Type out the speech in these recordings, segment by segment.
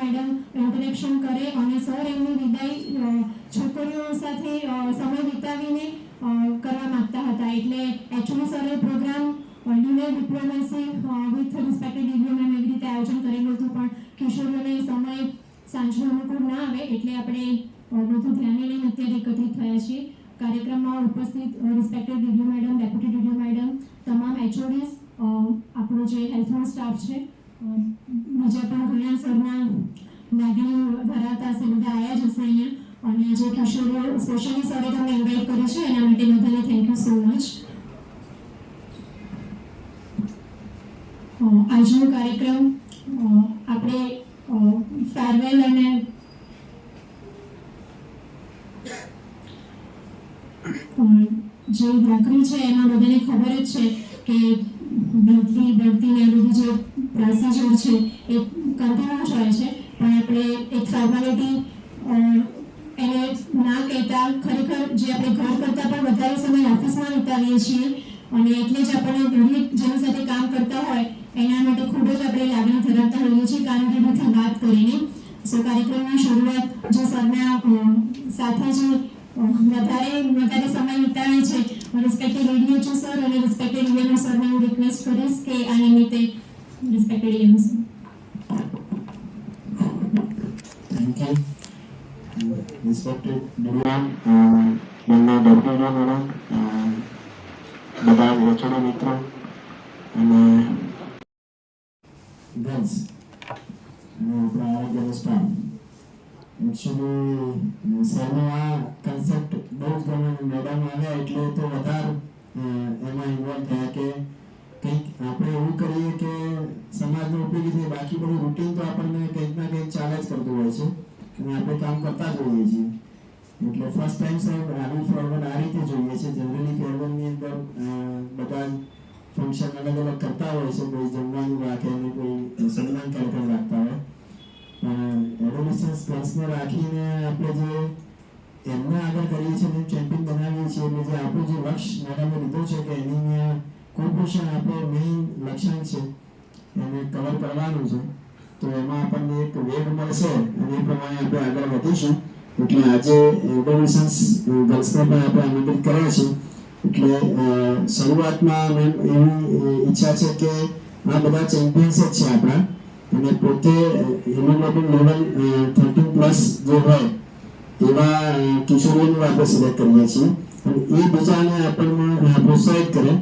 Madam interaction કરે અને sir એમની વિદાય છોકરીઓ સાથે સમય વિતાવીને કરવા માંગતા હતા. એટલે એકચ્યુઅલી સરે programme new diplomacy with respected DDO ma'am એવી રીતે આયોજન કરેલું હતું, પણ કિશોરીઓને સમય સાંજનો અનુકૂળ ના આવે એટલે આપણે બધું ધ્યાને લઈને અત્યારે એકત્રિત થયા છીએ. કાર્યક્રમમાં ઉપસ્થિત respected DDO madam, deputy DDO madam, તમામ એચઓડીઝ, આપણો જે હેલ્થનો સ્ટાફ છે, બીજા પણ ઘણા સરના લાગણી ધરાવતા હશે, બધા આવ્યા જ હશે અહીંયા. અને જે કિશોરીઓ સ્પેશિયલી સરે તમને ઇન્વાઇટ કરી છે એના માટે બધાને થેન્ક યુ સો મચ. આજનો કાર્યક્રમ આપણે ફેરવેલ અને જે નોકરી છે એમાં બધાને ખબર જ છે કે બઢતી ને બધું જે પ્રોસિજર છે એ કન્ટિન્યુઅસ હોય છે, પણ આપણે એક ફોર્માલિટી એને ના કહેતા ખરેખર જે આપણે ઘર કરતાં પણ વધારે સમય ઓફિસમાં વિતાવીએ છીએ અને એટલે જ આપણે દરેક જેની સાથે કામ કરતા હોય એના માટે ખૂબ જ આપણે લાગણી ધરાવતા હોઈએ છીએ કામગીરીથી વાત કરીને. સો કાર્યક્રમની શરૂઆત જે સરના સાથે જે વધારે સમય વિતાવે છે રિસ્પેક્ટેડ એડીએચઓ સર અને રિસ્પેક્ટેડ ઈએનઓ સરને હું રિક્વેસ્ટ કરીશ કે આ નિમિત્તે respected ENO sir. Thank you respected DDO એમના ડેપ્યુટી મેડમ, બધા એચઓડી મિત્રો અને ગર્લ્સ અને આપણા આરોગ્યનો સ્ટાફ. એકચ્યુઅલી સરનો આ કન્સેપ્ટ બહુ જ ગમે. મેડમ આવ્યા એટલે તો વધારે એમાં ઇન્વોલ્વ થયા કે કંઈક આપણે એવું કરીએ કે સમાજનો ઉપયોગી થાય. બાકી બધું રૂટીન તો આપણને કંઈક ના કંઈક ચાલે જ કરતું હોય છે અને આપણે કામ કરતા જ હોઈએ છીએ. એટલે ફર્સ્ટ ટાઈમ સાહેબ આવી ફેરવેલ આ રીતે જોઈએ છે. જનરલી ફેરવેલની અંદર બધા ફંક્શન અલગ અલગ કરતા હોય છે, કોઈ જમવાનું રાખે અને કોઈ સન્માન કાર્યક્રમ રાખતા હોય. એડોલેસન્સ ગર્લ્સને રાખીને આપણે જે એમને આગળ કરીએ છીએ અને ચેમ્પિયન બનાવીએ છીએ, એટલે જે આપણું જે લક્ષ્ય મેડમે લીધો છે કે એની કુપોષણ આપણો મેઇન લક્ષ્યાંક છે એને કવર કરવાનું છે, તો એમાં આપણને એક વેગ મળશે અને એ પ્રમાણે આપણે આગળ વધીશું. એટલે આજે એડોલેસન્સ ગર્લ્સને પણ આપણે આમંત્રિત કર્યા છે. એટલે શરૂઆતમાં મેમ એવી ઈચ્છા છે કે આ બધા ચેમ્પિયન્સ જ છે આપણા અને પોતે હિમોગ્લોબિન લેવલ 13+ જે હોય એવા કિશોરીઓનું આપણે સિલેક્ટ કરીએ છીએ અને એ બીજાને આપણને પ્રોત્સાહિત કરે.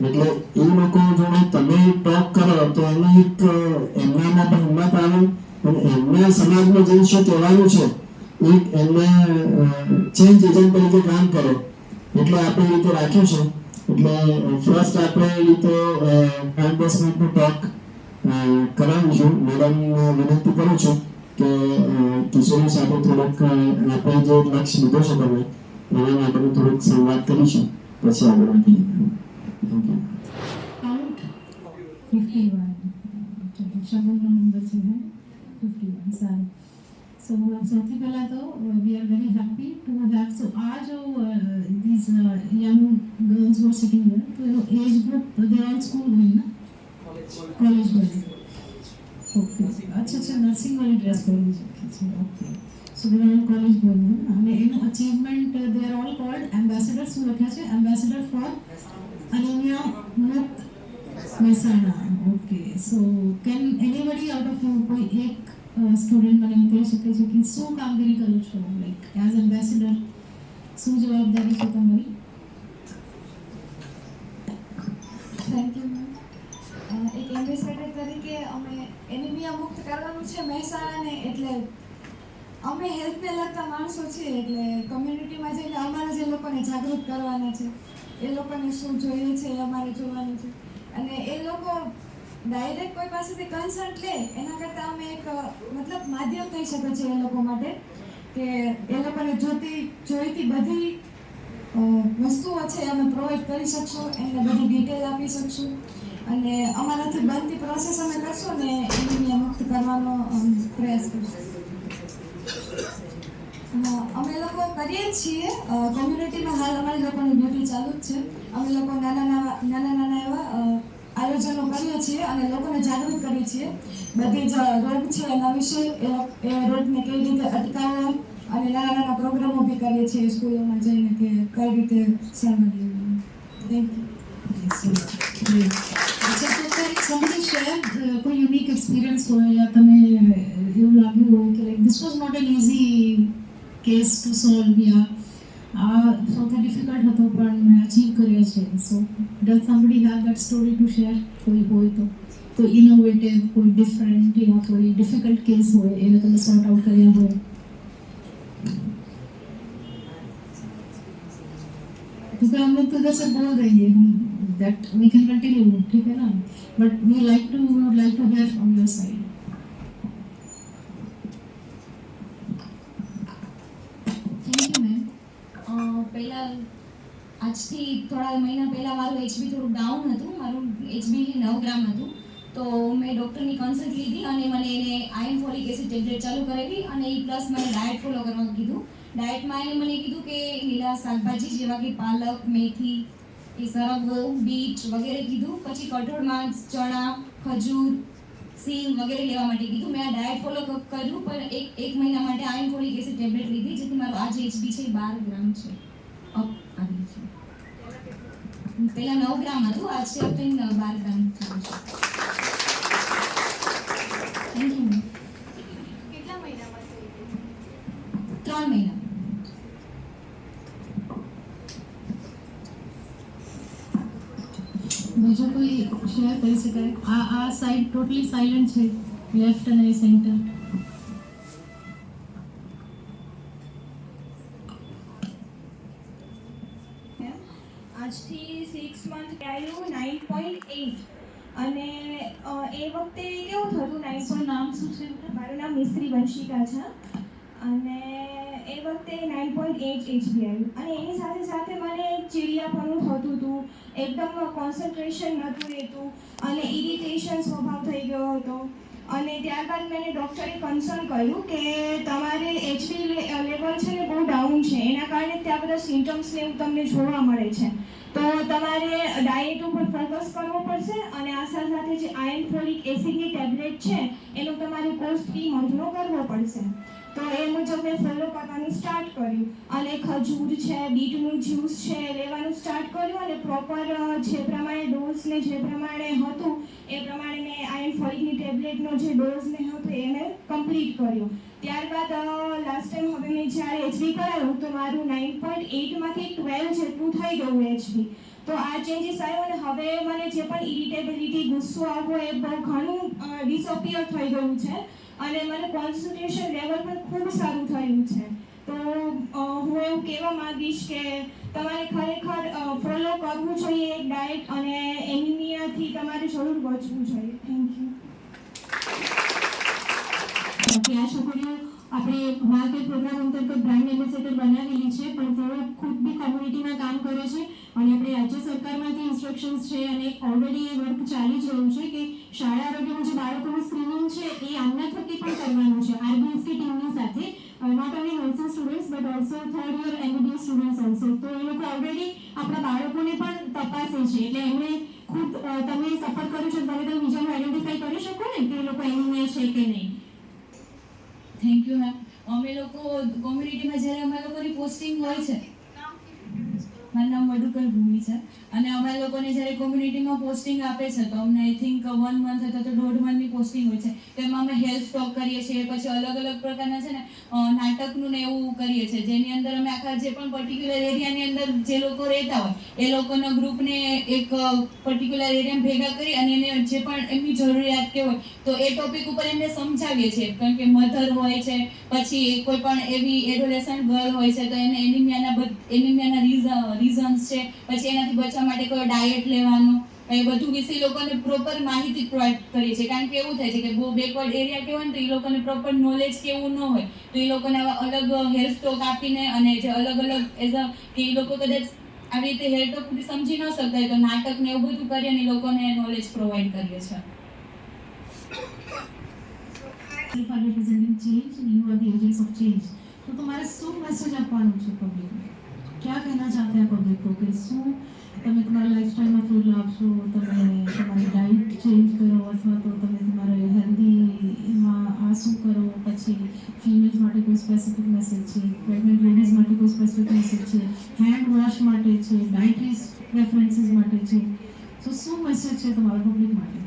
એટલે એ લોકો જોડે તમે ટોક કરો તો એની એક એમનામાં પણ હિંમત આવે અને એમને સમાજમાં જે શું કહેવાનું છે એક એમને ચેન્જ એજન્ટ તરીકે કામ કરે. એટલે આપણે એ રીતે રાખ્યું છે. એટલે ફર્સ્ટ આપણે એ રીતે 5-10 મિનિટનું ટોક કરાવું છું. મેડમને વિનંતી કરું છું કે કિશોરી સાથે થોડોક આપણે જે લક્ષ્ય લીધો છે તમે એના માટેનું થોડુંક સંવાદ કરીશું, પછી આગળ વધીએ. Thank you. Count 51. शगुन का नंबर जो है 51 साल. So सबसे पहला तो we are very happy to have so आज these young girls who are sitting here, तो age group they are all school going ना, college going. Okay. अच्छा नर्सिंग वाली ड्रेस पहनी है. Okay. So they are all college going ना. અને એનું achievement they are all called ambassadors. શું લખ્યા છે? Ambassador for Anemia Mukt Mehsana. Okay. So can anybody out of you કોઈ એક સ્ટુડન્ટ મને કહી શકે છે કે શું કામગીરી કરો છો, લાઈક એઝ એમ્બેસેડર શું જવાબદારી છે તમારી? Thank you ma'am. એક એમ્બેસેડર તરીકે અમે એનિમિયા મુક્ત કરવાનું છે મહેસાણાને, એટલે અમે હેલ્થને લગતા માણસો છીએ એટલે કમ્યુનિટીમાં જઈને અમારે જે લોકોને જાગૃત કરવાના છે, એ લોકોને શું જોઈએ છે એ અમારે જોવાનું છે. અને એ લોકો ડાયરેક્ટ કોઈ પાસેથી કન્સલ્ટ લે એના કરતાં અમે એક મતલબ માધ્યમ થઈ શકે છે એ લોકો માટે કે એ લોકોને જોઈતી બધી વસ્તુઓ છે અમે પ્રોવાઈડ કરી શકશું, એમને બધી ડિટેલ આપી શકશું અને અમારાથી બનતી પ્રોસેસ અમે કરશું ને એનિમિયા મુક્ત કરવાનો પ્રયાસ કરશું. અમે લોકો કરીએ જ છીએ કોમ્યુનિટીમાં. હાલ અમારી લોકોની ડ્યુટી ચાલુ જ છે. અમે લોકો નાના એવા આયોજનો કરીએ છીએ અને લોકોને જાગૃત કરીએ છીએ. બધી જ રોગ છે એના વિશે, એ રોગને કેવી રીતે અટકાવવા, અને નાના પ્રોગ્રામો બી કરીએ છીએ સ્કૂલોમાં જઈને કે કઈ રીતે સારવાર લેવી. Thank you. अच्छा, तो फिर somebody share कोई unique experience हो या તમે એવું લાગ્યું હોય કે like this was not an easy case to solve या સૌથી ડિફિકલ્ટ હતો પણ મેં અચીવ કર્યો છે. સો does somebody have that story to share? કોઈ હોય તો કોઈ ઇનોવેટિવ, કોઈ ડિફરન્ટ या કોઈ ડિફિકલ્ટ કેસ હોય એને તમે સોર્ટ આઉટ કર્યા હોય. क्योंकि हम लोग तो इधर से बोल रहे हैं that we can continue, ठीक है ना, but we like to hear from your side. Thank you ma'am. પહેલાં આજથી થોડા મહિના પહેલાં મારું HB થોડું ડાઉન હતું. મારું HB 9 ગ્રામ હતું. તો મેં ડૉક્ટરની કન્સલ્ટ લીધી અને મને એને આયર્ન ફોલિક એસિડ ટેબ્લેટ ચાલુ કરાવી અને એ પ્લસ મને ડાયટ ફોલો કરવાનું કીધું. ડાયટમાં એને મને કીધું કે લીલા શાકભાજી જેવા કે પાલક, મેથી, એ સરગવો, બીટ વગેરે કીધું. પછી કઠોળમાં ચણા, ખજૂર, સિંગ વગેરે લેવા માટે કીધું. મેં આ ડાયટ ફોલો કર્યું, પણ એક મહિના માટે આયર્ન ફોલિક એસિડ ટેબ્લેટ લીધી, જેથી મારું આજે HB છે 12 ગ્રામ છે, અપ આવી છે. પહેલાં 9 ગ્રામ હતું, આજે અપ થઈને 12 ગ્રામ થયું છે. Thank you ma'am. કેટલા મહિનામાં થઈ ગયું? 3 મહિના. બીજો કોઈ શેર કરી શકાય? આ સાઈડ ટોટલી સાયલન્ટ છે, લેફ્ટ અને સેન્ટર. આજથી 6 મંથ આવ્યું 9.8 અને એ વખતે કેવું થતું 9. શું નામ શું છે? મારું નામ મિસ્ત્રી વંશિકા છે અને એ વખતે 9.8 HB આવ્યું અને એની સાથે સાથે મને ચીડિયાપણું થતું હતું, એકદમ કોન્સન્ટ્રેશન નહોતું રહેતું અને ઇરિટેશન સ્વભાવ થઈ ગયો હતો. અને ત્યારબાદ મેં ડૉક્ટરે કન્સર્ન કર્યું કે તમારે HB લેવલ છે ને બહુ ડાઉન છે, એના કારણે ત્યાં બધા સિમ્ટમ્સ ને એવું તમને જોવા મળે છે. તો તમારે ડાયટ ઉપર ફોકસ કરવો પડશે અને આ સાથે જે આયર્ન ફોલિક એસિડની ટેબ્લેટ છે એનો તમારે કોર્સ 3 મંથનો કરવો પડશે. તો એ મુજબ મેં ફોલો કરવાનું સ્ટાર્ટ કર્યું અને ખજૂર છે, બીટનું જ્યુસ છે લેવાનું સ્ટાર્ટ કર્યું અને પ્રોપર જે પ્રમાણે ડોઝ ને જે પ્રમાણે હતું એ પ્રમાણે મેં આયર્ન ફોલિકની ટેબ્લેટનો જે ડોઝ ને હતો એ મેં કમ્પ્લીટ કર્યો. ત્યારબાદ લાસ્ટ ટાઈમ હવે મેં જ્યારે HB કરાવ્યું તો મારું 9.8માંથી 12 જેટલું થઈ ગયું HB. તો આ ચેન્જીસ આવ્યો અને હવે મને જે પણ ઇરિટેબિલિટી, ગુસ્સો આવવો એ બહુ ઘણું ડિસઅપિયર થઈ ગયું છે અને મને કોન્સન્ટ્રેશન લેવલ પણ ખૂબ સારું થયું છે. તો હું એવું કહેવા માંગીશ કે તમારે ખરેખર ફોલો કરવું જોઈએ એક ડાયટ અને એનિમિયાથી તમારે જરૂર બચવું જોઈએ. Thank you. આ છોકરીઓ આપણે માર્કેટ પ્રોગ્રામ અંતર્ગત બ્રાન્ડ એમ્બેસેડર બનાવેલી છે, પણ તેઓ ખુદ બી કોમ્યુનિટીમાં કામ કરે છે અને આપણે રાજ્ય સરકારમાંથી ઇન્સ્ટ્રક્શન્સ છે અને ઓલરેડી એ વર્ક ચાલી જ રહ્યું છે કે શાળા આરોગ્યમાં જે બાળકોનું સ્ક્રીનિંગ છે એ આમના થકી પણ કરવાનું છે આરબીએસકે ટીમની સાથે. Not only nursing students but also 3rd year MBBS students also. તો એ લોકો ઓલરેડી આપણા બાળકોને પણ તપાસે છે, એટલે એમણે ખુદ તમે સફર કર્યું છે, તમે બીજાનું આઈડેન્ટિફાઈ કરી શકો ને કે એ લોકો એનિમિયા છે કે નહીં. Thank you ma'am. અમે લોકો કોમ્યુનિટીમાં જ્યારે અમારા લોકોની પોસ્ટિંગ હોય છે, મારું નામ મધુકર ભૂમિ છે અને અમારા લોકોને જ્યારે કોમ્યુનિટીમાં પોસ્ટિંગ આપે છે તો અમને આઈ થિંક 1 મંથ અથવા તો 1.5 મંથની પોસ્ટિંગ હોય છે. તો એમાં અમે હેલ્થ ટોક કરીએ છીએ, પછી અલગ અલગ પ્રકારના છે ને નાટકનું ને એવું કરીએ છીએ, જેની અંદર અમે આખા જે પણ પર્ટિક્યુલર એરિયાની અંદર જે લોકો રહેતા હોય એ લોકોના ગ્રુપને એક પર્ટિક્યુલર એરિયામાં ભેગા કરી અને એને જે પણ એમની જરૂરિયાત કે હોય તો એ ટોપિક ઉપર એમને સમજાવીએ છીએ. કારણ કે મધર હોય છે, પછી કોઈ પણ એવી એડોલેસન્ટ ગર્લ હોય છે તો એને એનિમિયાના રીઝન્સ છે, પછી એનાથી બચવા માટે કોઈ ડાયટ લેવાનું, એ બધું વિશે લોકોને પ્રોપર માહિતી પ્રોવાઈડ કરીએ છીએ. કારણ કે એવું થાય છે કે બહુ બેકવર્ડ એરિયા કે હોય ને તો એ લોકોને પ્રોપર નોલેજ કે એવું ન હોય તો એ લોકોને આવા અલગ હેલ્થ ટોક આપીને અને જે અલગ એઝ અ કે એ લોકો કદાચ આવી રીતે હેલ્થ ટોક સમજી ન શકતા હોય તો નાટક ને એવું બધું કરી અને એ લોકોને નોલેજ પ્રોવાઈડ કરીએ છીએ. If are representing change, you are the agents of change. तो तुम्हारे શું મેસેજ આપવાનું છે પબ્લિકને? क्या कहना चाहते हैं पब्लिक को कि શું તમે તમારા લાઈફસ્ટાઈલમાં ફૂડ લાવશો, તમે તમારી ડાયટ ચેન્જ કરો અથવા તો તમે તમારે હેલ્ધીમાં આ શું કરો, પછી ફિમેલ્સ માટે કોઈ સ્પેસિફિક મેસેજ છે, પ્રેગ્નન્ટ લેડીઝ માટે કોઈ સ્પેસિફિક મેસેજ છે, હેન્ડ વોશ માટે છે, ડાયટરી પ્રેફરન્સીસ માટે છે, તો શું મેસેજ છે તમારા પબ્લિક માટે?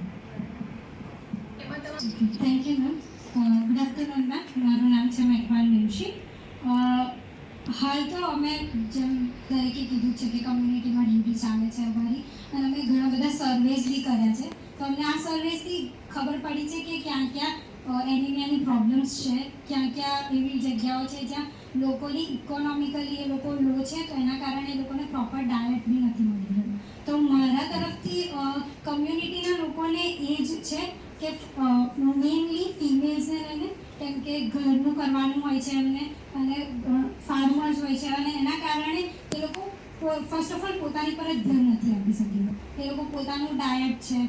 એમાં તમે thank you ma'am. Good afternoon ma'am. મારું નામ છે મેઘવાલ નિમશી. હાલ તો અમે જેમ દરેકે કીધું છે કે કમ્યુનિટીમાં ડ્યુટી ચાલે છે અમારી, અને અમે ઘણા બધા સર્વેસ બી કર્યા છે. તો અમને આ સર્વેસથી ખબર પડી છે કે ક્યાં ક્યાં એનિમિયાની પ્રોબ્લેમ્સ છે, ક્યાં ક્યાં એવી જગ્યાઓ છે જ્યાં લોકોની ઇકોનોમિકલી એ લોકો લો છે, તો એના કારણે એ લોકોને પ્રોપર ડાયટ બી નથી મળી રહ્યું. તો મારા તરફથી કમ્યુનિટીના લોકોને એ જ છે કે મેઇનલી ફિમેલ્સને લઈને, કેમ કે ઘરનું કરવાનું હોય છે એમને, અને ફાર્મર્સ હોય છે, અને એના કારણે એ લોકો ફર્સ્ટ ઓફ ઓલ પોતાની પર જ ધ્યાન નથી આપી શકતા. એ લોકો પોતાનું ડાયટ છે,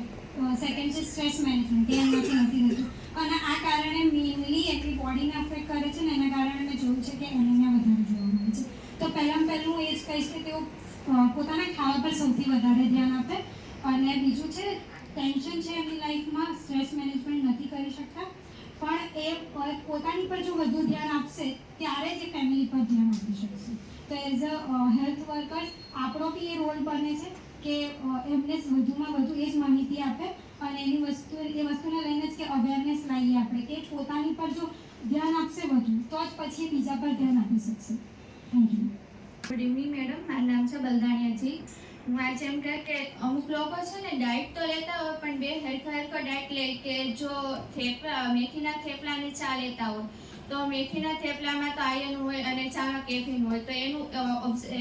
સેકન્ડ છે સ્ટ્રેસ મેનેજમેન્ટ, એમાંથી નથી રહેતું, અને આ કારણે મેઇનલી એમની બોડીને અફેક્ટ કરે છે, ને એના કારણે મેં જોયું છે કે એનિમિયા વધારે જોવા મળે છે. તો પહેલું હું એ જ કહીશ કે તેઓ પોતાના ખાવા પર સૌથી વધારે ધ્યાન આપે, અને બીજું છે ટેન્શન છે એમની લાઈફમાં, સ્ટ્રેસ મેનેજમેન્ટ નથી કરી શકતા, પણ એ પોતાની પર જો વધુ ધ્યાન આપશે ત્યારે જ એ ફેમિલી પર ધ્યાન આપી શકશે. તો એઝ અ હેલ્થ વર્કર આપણો બી એ રોલ બને છે કે એમને વધુમાં વધુ એ જ માહિતી આપે, અને એ વસ્તુને લઈને જ કે અવેરનેસ લાવીએ આપણે, કે પોતાની પર જો ધ્યાન આપશે વધુ તો જ પછી બીજા પર ધ્યાન આપી શકશે. Thank you. Good evening madam. મારું નામ છે બલદાણિયાજી. હું આજે એમ કહે કે અમુક લોકો છે ને ડાયટ તો લેતા હોય, પણ બે હરખા ડાયટ લે, કે જો મેથીના થેપલાની ચા લેતા હોય તો મેથીના થેપલામાં તો આયર્ન હોય અને ચામાં કેફીન હોય, તો એનું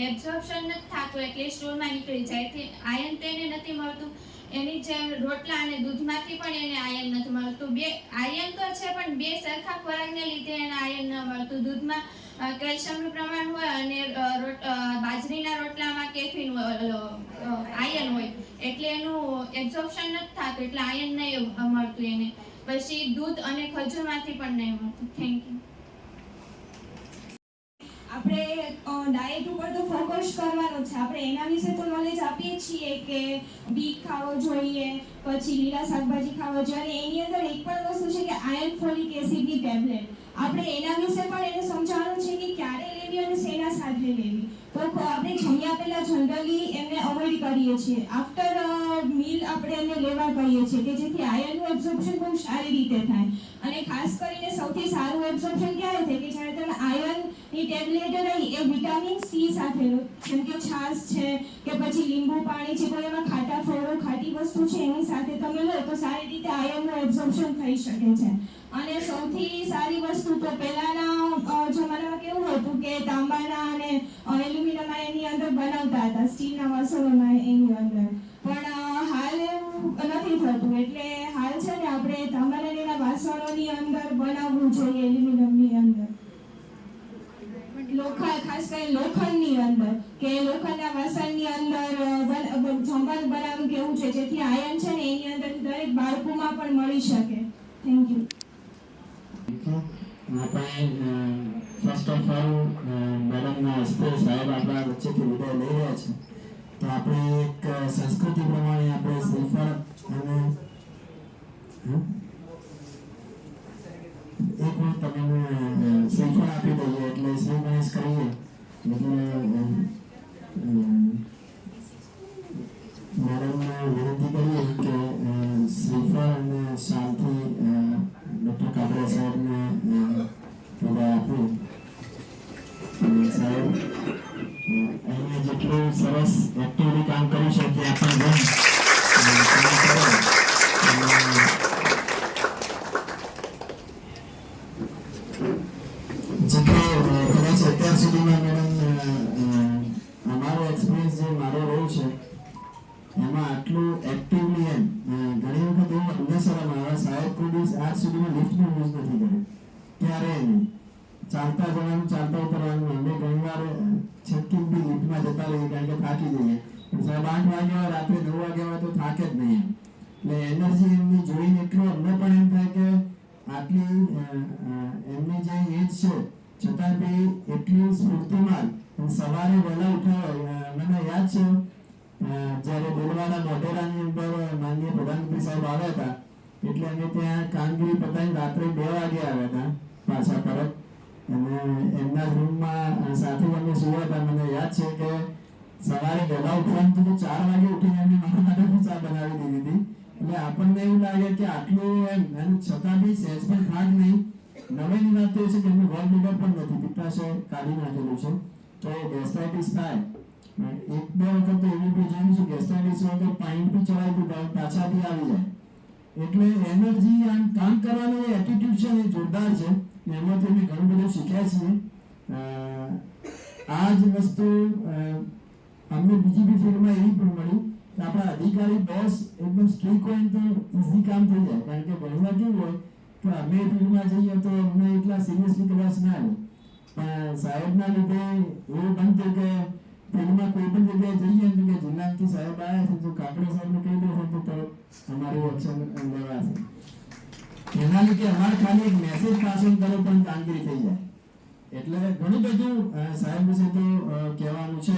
એબ્ઝોર્પ્શન નથી થતું, એટલે સ્ટૂલમાં નીકળી જાય. આયર્ન તો એને નથી મળતું. એની જેમ રોટલા અને દૂધમાંથી પણ એને આયર્ન નથી મળતું. બે આયર્ન તો છે, પણ બે સરખા ખોરાકને લીધે એને આયર્ન ન મળતું. દૂધમાં કેલ્શિયમનું પ્રમાણ હોય અને બાજરીના રોટલામાં કેફીન આયર્ન હોય, એટલે એનું એબ્ઝોર્પ્શન નથી થતું, એટલે આયર્ન નહીં મળતું એને. પછી દૂધ અને ખજૂરમાંથી પણ નહીં મળતું. Thank you. આપણે ડાયટ ઉપર તો ફોકસ કરવાનો છે. આપણે એના વિશે તો નોલેજ આપીએ છીએ કે બીટ ખાવો જોઈએ, પછી લીલા શાકભાજી ખાવા જોઈએ, અને એની અંદર એક પણ વસ્તુ છે કે આયર્ન ફોલિક એસિડની ટેબ્લેટ. આપણે એના વિશે પણ એને સમજાવવાનું છે કે ક્યારે લેવી અને શેના સાથે લેવી. તો આપણે જમ્યા પહેલા જનરલી એમને અવોઇડ કરીએ છીએ. આફ્ટર મીલ આપણે એમને લેવા કહીએ છીએ કે જેથી આયર્નનું એબ્ઝોર્પ્શન બહુ સારી રીતે થાય. અને ખાસ કરીને સૌથી સારું એબ્ઝોર્પ્શન ક્યારે થાય કે જ્યારે તમે આયર્નની ટેબ્લેટ રહી એ વિટામિન સી સાથે લો, જેમ કે છાશ છે કે પછી લીંબુ પાણી છે, કોઈ એમાં ખાટા ફળો ખાટી વસ્તુ છે એની સાથે તમે લો તો સારી રીતે આયર્નનું એબ્ઝોર્પ્શન થઈ શકે છે. અને સૌથી સારી વસ્તુ તો પહેલાના જમાનામાં કેવું હતું કે તાંબાના અને એલ્યુમિનિયમના એની અંદર બનાવતા હતા, સ્ટીલના વાસણોમાં એની અંદર, પણ હાલ એવું નથી થતું. એટલે હાલ છે ને આપણે તાંબાના એના વાસણોની અંદર બનાવવું જોઈએ, એલ્યુમિનિયમની અંદર, ખાસ કરીને લોખંડની અંદર, કે લોખંડના વાસણની અંદર જમવાનું બનાવવું કેવું છે જેથી આયર્ન છે ને એની અંદર દરેક બાળકોમાં પણ મળી શકે. Thank you. આપણે ફર્સ્ટ ઓફ ઓલ મેડમના હસ્તે સાહેબ આપણા વચ્ચેથી વિદાય લઈ રહ્યા છે, તો આપણે એક સંસ્કૃતિ પ્રમાણે આપણે શ્રીફળ અને એક વાર તમે શ્રીફળ આપી દઈએ એટલે શ્રી ગણેશ કરીએ, એટલે મેડમને વિનંતી કરીએ કે શ્રીફળ અને શાલથી ડૉક્ટર કાબરા સાહેબને વિદાય આપીએ. સાહેબ અહીંયા જેટલું સરસ એક્ટિવલી કામ કરી શકીએ આપણે કદાચ અત્યાર સુધીમાં મેડમ અમારો એક્સપિરિયન્સ જે મારો રહ્યો છે એમાં આટલું એક્ટિવલી ઘણી વખત એવું અમને શરમ આવે, સાહેબ કોઈ દિવસ આજ સુધીમાં લિફ્ટનો યુઝ નથી કર્યો, ક્યારેય નહીં. ચાલતા જવાનું, ચાલતા ઉતરવાનું. અમે ઘણી વાર છટકી બી લિફ્ટમાં જતા રહીએ કારણ કે થાકી જઈએ, પણ સાહેબ 8 વાગ્યા રાત્રે 9 વાગ્યા હોય તો થાકે જ નહીં. એટલે એનર્જી એમની જોઈને એટલું અમને પણ એમ થાય કે આટલી એમની જે એજ છે છતાં બી એટલી સ્ફૂર્તિમાન સવારે વહેલા ઉઠ્યા. મને યાદ છે જ્યારે બોલવાના મોઢેરાની અંદર માનનીય પ્રધાનમંત્રી સાહેબ આવ્યા હતા એટલે અમે ત્યાં કામગીરી પતાવીને રાત્રે 2 વાગે આવ્યા હતા પાછા પરત, અને એમના રૂમમાં સાથે અમે સુવા હતા. મને યાદ છે કે સવારે વહેલા ઉઠવાનું તો 4 વાગે ઉઠીને એમને મારા માટે ચા બનાવી દીધી હતી. એટલે આપણને એવું લાગે કે આટલું એમ, છતાં બી સહેજ પણ થાક નહીં. નવાઈની વાત તો એ છે કે એમનું ગોલ્ડ મેડલ પણ નથી, પિત્તાશય કાઢી નાખેલું છે. તો ગેસ્ટ્રાઇટિસ થાય, 1-2 વખત તો એવું બી જોયું છે ગેસ્ટ્રાઇટિસ હોય તો પાણી બી ચડાવી દીધા પાછા બી આવી જાય. એટલે એનર્જી, આમ કામ કરવાનો એટીટ્યુડ છે એ જોરદાર છે. એમાંથી અમે ઘણું બધું શીખ્યા છીએ. આ જ વસ્તુ અમને બીજી બી ફિલ્ડમાં એવી પણ મળી કે આપણા અધિકારી બોસ એકદમ સ્ટ્રિક્ટ હોય તો ઇઝી કામ થઈ જાય. કારણ કે ઘણીવાર કેવું હોય કે અમે ફિલ્ડમાં જઈએ તો અમને એટલા સિરિયસલી કદાચ ના લે, પણ સાહેબના લીધે એવું બનતું કે ફિલ્ડમાં કોઈ પણ જગ્યાએ જઈએ તો કે જિલ્લાથી સાહેબ આવ્યા છે તો કાકડે સાહેબને કહી દેશે તો તરત અમારું એક્શન લેવાશે. એના લીધે અમારે ખાલી એક મેસેજ પાસ ઓન કરો પણ કામગીરી થઈ જાય. એટલે ઘણું બધું સાહેબ વિશે તો કહેવાનું છે,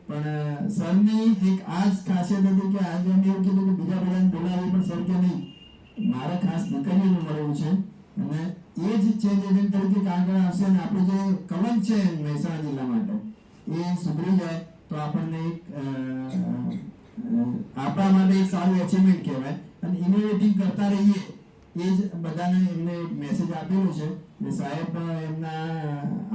પણ સરની એક આ જ ખાસિયત હતી કે આજે અમે એવું કીધું કે બીજા બધાને બોલાવી, પણ સર કે નહીં, મારે ખાસ દીકરીઓનું મળવું છે અને એ જ ચેન્જ એજન્ટ તરીકે આગળ આવશે અને આપણું જે કલંક છે મહેસાણા જિલ્લા માટે એ સુધરી જાય તો આપણને એક આપણા માટે એક સારું અચીવમેન્ટ કહેવાય. અને ઇનોવેટિવ કરતા રહીએ એ જ બધાને એમને મેસેજ આપેલું છે. ને સાહેબ એમના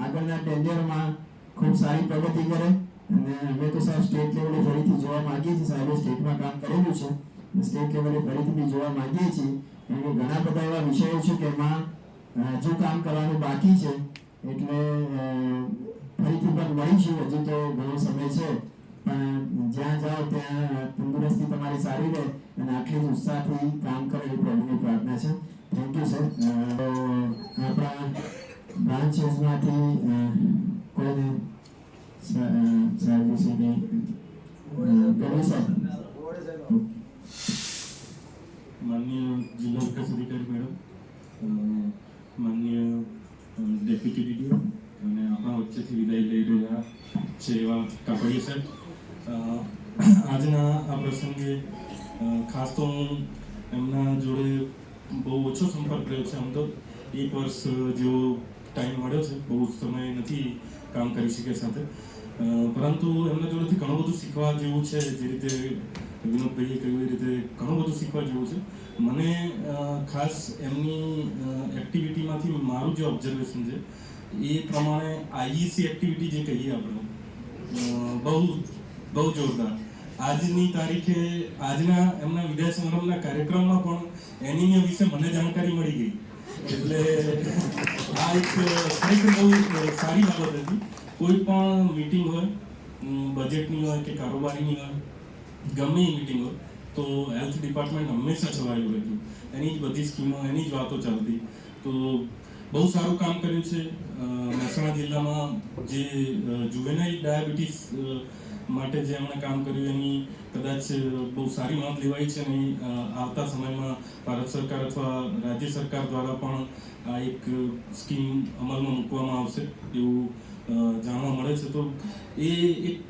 આગળના ટેન્ડરમાં ખૂબ સારી પ્રગતિ કરે અને અમે તો સાહેબ સ્ટેટ લેવલે ફરીથી જોવા માંગીએ છીએ. સાહેબે સ્ટેટમાં કામ કરેલું છે, સ્ટેટ લેવલે ફરીથી બી જોવા માંગીએ છીએ. કારણ કે ઘણા બધા એવા વિષયો છે કે એમાં હજુ કામ કરવાનું બાકી છે. એટલે ફરીથી પણ મળીશું, હજુ તો ઘણો સમય છે, પણ જ્યાં જાઓ ત્યાં તંદુરસ્તી તમારી સારી રહે અને આટલી જ ઉત્સાહથી કામ કરે એ પ્રભુની પ્રાર્થના છે. Thank you sir. આપણા બ્રાન્ચેસમાંથી કોઈને સાહેબ વિશે કંઈ ગમે સાહેબ? माननीय जिला विकास अधिकारी मैडम, माननीय डेप्युटी डीडीओ અને આપણા વચ્ચેથી વિદાય લઈ રહ્યા છે એવા કાપડિયા સાહેબ, આજના આ પ્રસંગે ખાસ તો હું એમના જોડે બહુ ઓછો સંપર્ક રહ્યો છે. આમ તો 1 વર્ષ જેવો ટાઈમ મળ્યો છે, બહુ સમય નથી કામ કરી શક્યા સાથે, પરંતુ એમના જોડેથી ઘણું બધું શીખવા જેવું છે. જે રીતે વિનોદભાઈએ કહ્યું એ રીતે ઘણું બધું શીખવા જેવું છે. મને ખાસ એમની એક્ટિવિટીમાંથી મારું જે ઓબ્ઝર્વેશન છે એ પ્રમાણે આઈઈસી એક્ટિવિટી જે કહીએ આપણે બહુ જોરદાર. આજની તારીખે આજના એમના વિદાય સમારંભના કાર્યક્રમમાં પણ એની વિશે મને જાણકારી મળી ગઈ. એટલે આ એક ખરેખર બહુ સારી બાબત હતી. કોઈ પણ મીટિંગ હોય, બજેટની હોય કે કારોબારીની હોય, ગમે એ મીટિંગ હોય તો હેલ્થ ડિપાર્ટમેન્ટ હંમેશા છવાયેલું હતું. એની જ બધી સ્કીમો, એની જ વાતો ચાલતી. તો બહુ સારું કામ કર્યું છે. મહેસાણા જિલ્લામાં જે જુવેનાઇલ ડાયાબિટીસ માટે જે એમણે કામ કર્યું એની કદાચ બહુ સારી નોંધ લેવાઈ છે અને આવતા સમયમાં ભારત સરકાર અથવા રાજ્ય સરકાર દ્વારા પણ આ એક સ્કીમ અમલમાં મૂકવામાં આવશે એવું જાણવા મળે છે. તો એ એક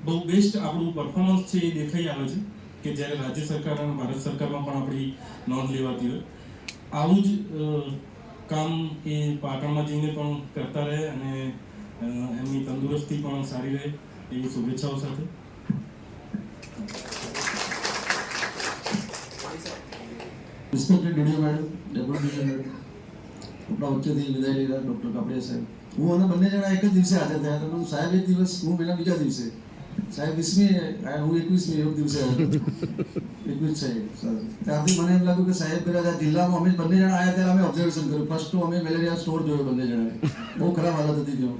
બહુ બેસ્ટ આપણું પરફોર્મન્સ છે એ દેખાઈ આવે છે કે જ્યારે રાજ્ય સરકાર અને ભારત સરકારમાં પણ આપણી નોંધ લેવાતી હોય. આવું જ કામ એ પાટણમાં જઈને પણ કરતા રહે અને એમની તંદુરસ્તી પણ સારી રહે એવી શુભેચ્છાઓ સાથે respected DDO madam, deputy madam, આપણા વચ્ચેથી વિદાય લઈ રહ્યા ડૉક્ટર કાપડિયા સાહેબ. હું અને બંને જણા એક જ દિવસે હાજર થયા હતા. સાહેબ એક દિવસ, હું એના બીજા દિવસે. સાહેબ 20મી, હું 21મી એક દિવસે આવ્યો. 21 સાહેબ સર. ત્યારથી મને એમ લાગ્યું કે સાહેબ કદાચ જિલ્લામાં અમે બંને જણા આવ્યા ત્યારે અમે ઓબ્ઝર્વેશન કર્યું. ફર્સ્ટ તો અમે મેલેરિયા સ્ટોર જોયો બંને જણાએ. બહુ ખરાબ હાલત હતી જો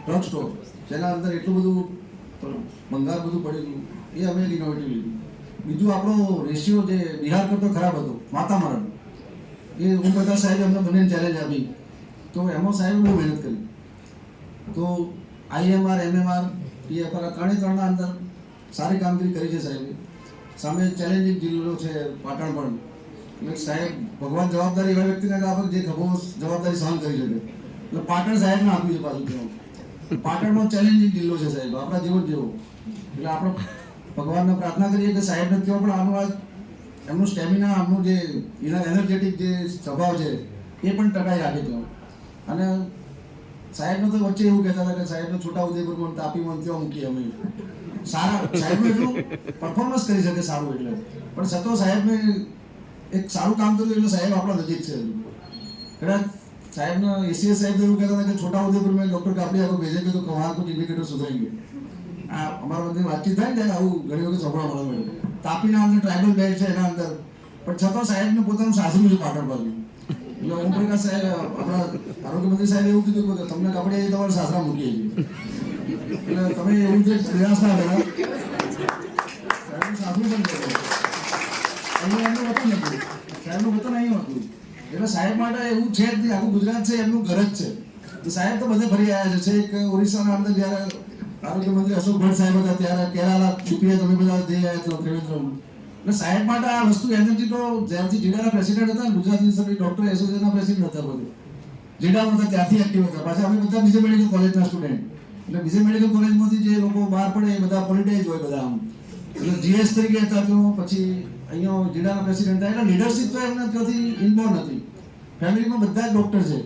ડ્રગ સ્ટોર, જેના અંદર એટલું બધું ભંગાર બધું પડેલું, એ અમે ઇનોવેટિવ લીધું. બીજું આપણો રેશિયો જે બિહાર કરતો ખરાબ હતો, માતા મરણ, એ હું બધા સાહેબ અમને બંને ચેલેન્જ આપી. તો એમાં સાહેબ બહુ મહેનત કરી. તો IMR, MMR, PFR ત્રણેના અંદર સારી કામગીરી કરી છે સાહેબે. સામે ચેલેન્જિંગ જિલ્લો છે પાટણ પણ. એટલે સાહેબ ભગવાન જવાબદારી એવા વ્યક્તિને આપે જે ખભો જવાબદારી સહન કરી શકે. એટલે પાટણ સાહેબને આપ્યું છે પાછું કહું. પાટણનો ચેલેન્જિંગ જિલ્લો છે સાહેબ, આપણા જીવન જેવો. એટલે આપણે ભગવાનને પ્રાર્થના કરીએ કે સાહેબને કહો પણ આનું આ એમનું સ્ટેમિના, આમનું જે એનર્જેટિક જે સ્વભાવ છે એ પણ ટકાઈ રાખે છે. અને સાહેબને તો વચ્ચે એવું કહેતા હતા કે સાહેબને છોટાઉદેપુરમાં તાપીમાં ત્યાં મૂકીએ અમે. સારા સાહેબને એટલું પરફોર્મન્સ કરી શકે સારું, એટલે પણ છતાં સાહેબને એક સારું કામ કર્યું એટલે સાહેબ આપણા નજીક છે. કદાચ સાહેબને એસીએસ સાહેબ એવું કહેતા હતા કે છોટાઉદેપુર में डॉक्टर कापड़िया को भेजेंगे तो वहाँ कुछ इंडिकेटर सुधरेंगे. આ અમારા બધે વાતચીત થાય ને આવું ઘણી વખત સાંભળવા મળે. તાપીના અંદર ટ્રાઇબલ બેલ્ટ છે એના અંદર, પણ છતાં સાહેબને પોતાનું સાસરું છે પાટણ બાજુ. એટલે ઓમપ્રકાશ સાહેબ, આપણા આરોગ્ય મંત્રી સાહેબ એવું કીધું કે તમને કાપડિયા તમારા સાસરા મૂકીએ છીએ. એટલે તમે એવું જે પ્રયાસ ના કર્યા, સાહેબનું સાસરું પણ કર્યું. અહીંયા એમનું વતન હતું, સાહેબનું વતન અહીં હતું. એટલે સાહેબ માટે એવું છે જ નહીં, આખું ગુજરાત છે એમનું ઘર જ છે. સાહેબ તો બધે ફરી આવ્યા છે. એક ઓરિસ્સાના અંદર જ્યારે આરોગ્ય મંત્રી અશોક ભટ્ટ સાહેબ હતા ત્યારે કેરાલા યુપીએ તમે બધા જઈ આવ્યા છો ત્રિવેન્દ્રમ. એટલે સાહેબ માટે આ વસ્તુ એનર્જી તો જ્યારથી જીડાના પ્રેસિડેન્ટ હતા ને, ગુજરાત યુનિવર્સિટી ડોક્ટર એસોસિએશનના પ્રેસિડેન્ટ હતા બધે, જીડામાં હતા ત્યારથી એક્ટિવ હતા. પાછા અમે બધા બીજે મેડિકલ કોલેજના સ્ટુડન્ટ, એટલે બીજે મેડિકલ કોલેજમાંથી જે લોકો બહાર પડે એ બધા પોલિટાઇઝ હોય બધા આમ. એટલે જીએસ તરીકે હતા તો પછી અહીંયા જીડાના પ્રેસિડેન્ટ હતા. એટલે લીડરશિપ તો એમને ત્યાંથી ઇનબોર્ન હતી. ફેમિલીમાં બધા જ ડોક્ટર છે.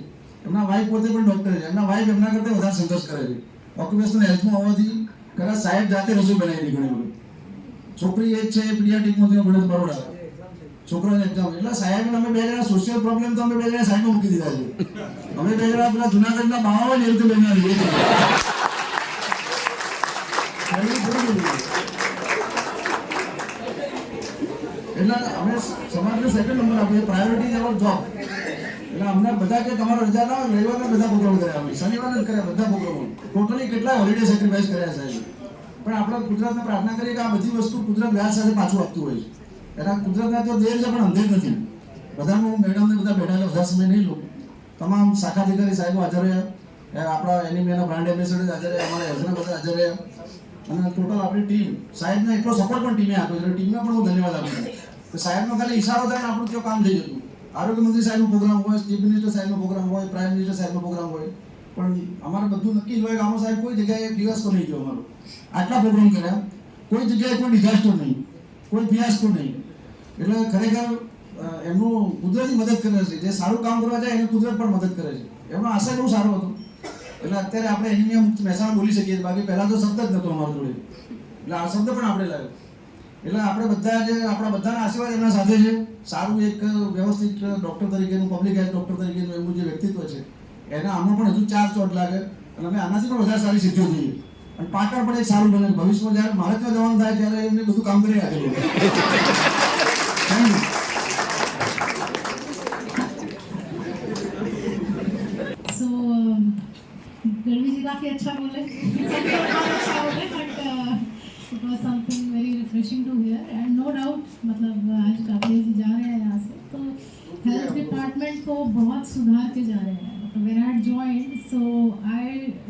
એમના વાઈફ પોતે પણ ડોક્ટર છે. એમના વાઈફ એમના કરતાં વધારે સંઘર્ષ કરે છે ઓક્યુપેશનલ હેલ્થમાં હોવાથી. કદાચ સાહેબ જાતે રસોઈ બનાવી હતી ઘણી વખત. છોકરી એ જ છે પીડિયાટિકમાંથી ભણે બરોડા, છોકરાને એક્ઝામ. એટલે સાહેબ અમે બે જણા સોશિયલ પ્રોબ્લેમ તો અમે બે જણા સાહેબમાં મૂકી દીધા છે. અમે બે જણા પેલા જુનાગઢના બાવા જ રીતે બન્યા છીએ. એટલે અમે સમાજને સેકન્ડ નંબર આપીએ. Priority is our job. એટલે અમને બધા કે તમારો રજા ના હોય, રવિવારના બધા પ્રોગ્રામ કર્યા, અમે શનિવારના જ કર્યા બધા પ્રોગ્રામો. ટોટલી કેટલા હોલિડે સેક્રિફાઈસ કર્યા સાહેબ. પણ આપણે કુદરતને પ્રાર્થના કરીએ કે આ બધી વસ્તુ કુદરત વ્યાજ સાથે પાછું આપતું હોય છે. એના કુદરતના તો દેર છે પણ અંધેર નથી. બધાનું મેડમને બધા બેઠા બધા સમય નહીં લો. તમામ શાખા અધિકારી સાહેબો હાજર રહ્યા, આપણા એનિમિયાના બ્રાન્ડ એમ્બેસેડર હાજર રહ્યા, અમારા હેલ્થના બધા હાજર રહ્યા, અને ટોટલ આપણી ટીમ સાહેબને એટલો સપોર્ટ પણ ટીમે આપ્યો છે. ટીમને પણ હું ધન્યવાદ આપું છું કે સાહેબનો ખાલી ઈશારો થાય ને આપણું ત્યાં કામ થઈ જતું. આરોગ્ય મંત્રી સાહેબનો પ્રોગ્રામ હોય, ચીફ મિનિસ્ટર સાહેબનો પ્રોગ્રામ હોય, પ્રાઇમ મિનિસ્ટર સાહેબનો પ્રોગ્રામ હોય, પણ અમારે બધું નક્કી જ હોય કે આમાં સાહેબ કોઈ જગ્યાએ ફિયાસ્કો નહીં થયો. અમારો આટલા પ્રોગ્રામ કર્યા, કોઈ જગ્યાએ કોઈ ડિઝાસ્ટર નહીં, કોઈ ફિયાસ્કો નહીં. એટલે ખરેખર એમનું કુદરતી મદદ કરે છે. જે સારું કામ કરવા જાય એને કુદરત પણ મદદ કરે છે. એમનો આશય બહુ સારો હતો. એટલે અત્યારે આપણે એનિમિયા મુક્ત મહેસાણા બોલી શકીએ. બાકી પહેલાં તો શબ્દ જ નહોતો અમારા જોડે, એટલે આ શબ્દ પણ આપણે લાવ્યો. એટલે આપણે બધા જે આપણા બધાના આશીર્વાદ એમના સાથે છે. સારું એક વ્યવસ્થિત ડૉક્ટર તરીકેનું, પબ્લિક હેલ્થ ડૉક્ટર તરીકેનું એમનું જે વ્યક્તિત્વ છે એને આમાં પણ હજુ 4 ચોટ લાગે અને અમે આનાથી પણ વધારે સારી સિદ્ધિઓ જોઈએ. અને પાટણ પણ એક સારું બને. ભવિષ્યમાં જ્યારે મારે ત્યાં જવાનું થાય ત્યારે એમને બધું કામ કરી રાખેલું. So, गढ़वी जी काफ़ी अच्छा बोले, अच्छा बोले, but it was something very refreshing to hear and no doubt मतलब आज काफ़ी जी जा रहे हैं यहाँ से तो हेल्थ डिपार्टमेंट को बहुत सुधार के जा रहे हैं. When I had joined, so I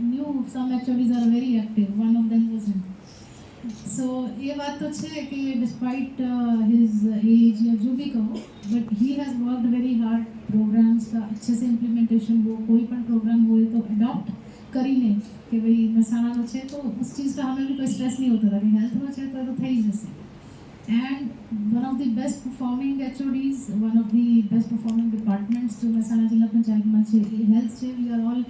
knew some HODs are very active. One of them was him. So ये बात तो है कि despite his age या जो भी कहो, but he has worked very hard. Programs का अच्छे से implementation हो, कोई पण प्रोग्राम हो तो adopt કરીને કે ભાઈ મહેસાણાનો છે તો उस चीज़ का हमें भी कोई स्ट्रेस नहीं होता था कि हेल्थનો છે તો થઈ જશે. And one of the best performing HODs, one of the best performing departments जो મહેસાણા જિલ્લા પંચાયતમાં છે એ હેલ્થ છે. We are all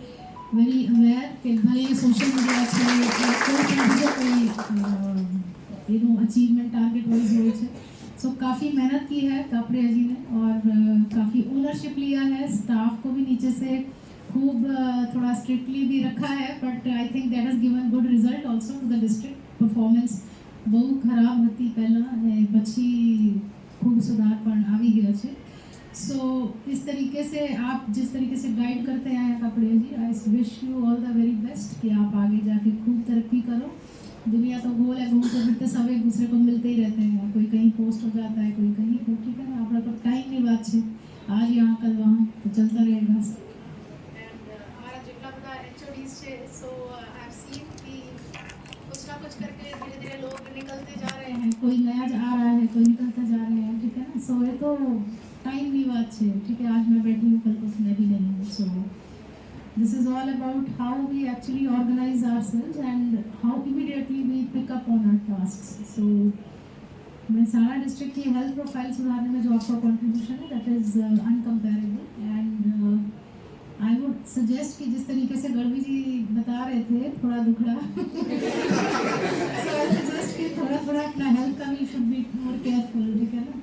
very aware કે ભલે સોશિયલ મીડિયા છે કોઈ પણ બીજો કોઈ એનું અચીવમેન્ટ ટાર્ગેટ વાઇઝ હોય છે. सो काफ़ी मेहनत की है कापड़िया जी ने और काफ़ी ओनरशिप लिया है. स्टाफ को भी नीचे से खूब थोड़ा स्ट्रिक्टली भी रखा है, but I think that has given good result also to the district. Performance बहु खराब હતી પહેલાં અને પછી खूब सुधार પણ આવી ગયો છે. सो इस तरीके से आप जिस तरीके से गाइड करते आए हैं Kapadia ji, I wish you all the very best कि आप आगे जाके खूब तरक्की करो. दुनिया तो गोल है, घूमते फिरते सब एक दूसरे को मिलते ही रहते हैं. कोई कहीं पोस्ट हो जाता है, कोई कहीं. तो ठीक है ना, अपना तो टाइम की बात है. आज यहाँ कल वहाँ तो चलता रहेगा. हमारा जितना बड़ा HODs છે સો आई हैव सीन कि कुछ ना कुछ करके धीरे धीरे लोग निकलते जा रहे हैं. कोई नया आ रहा है, कोई निकलता जा रहे हैं. ठीक है ना. सो ये तो टाइम की बात है. ठीक है, आज मैं बैठी हूँ कल कुछ मैं भी नहीं हूँ. सो this is all about how we actually organize ourselves and how immediately we pick up on our tasks. So Mehsana district की health profile सुधारने में जो आपका contribution है that is uncomparable and I would suggest कि जिस तरीके से गढ़वी जी बता रहे थे थोड़ा दुखड़ा so I suggest कि थोड़ा अपना health का भी should be more careful, ठीक है ना?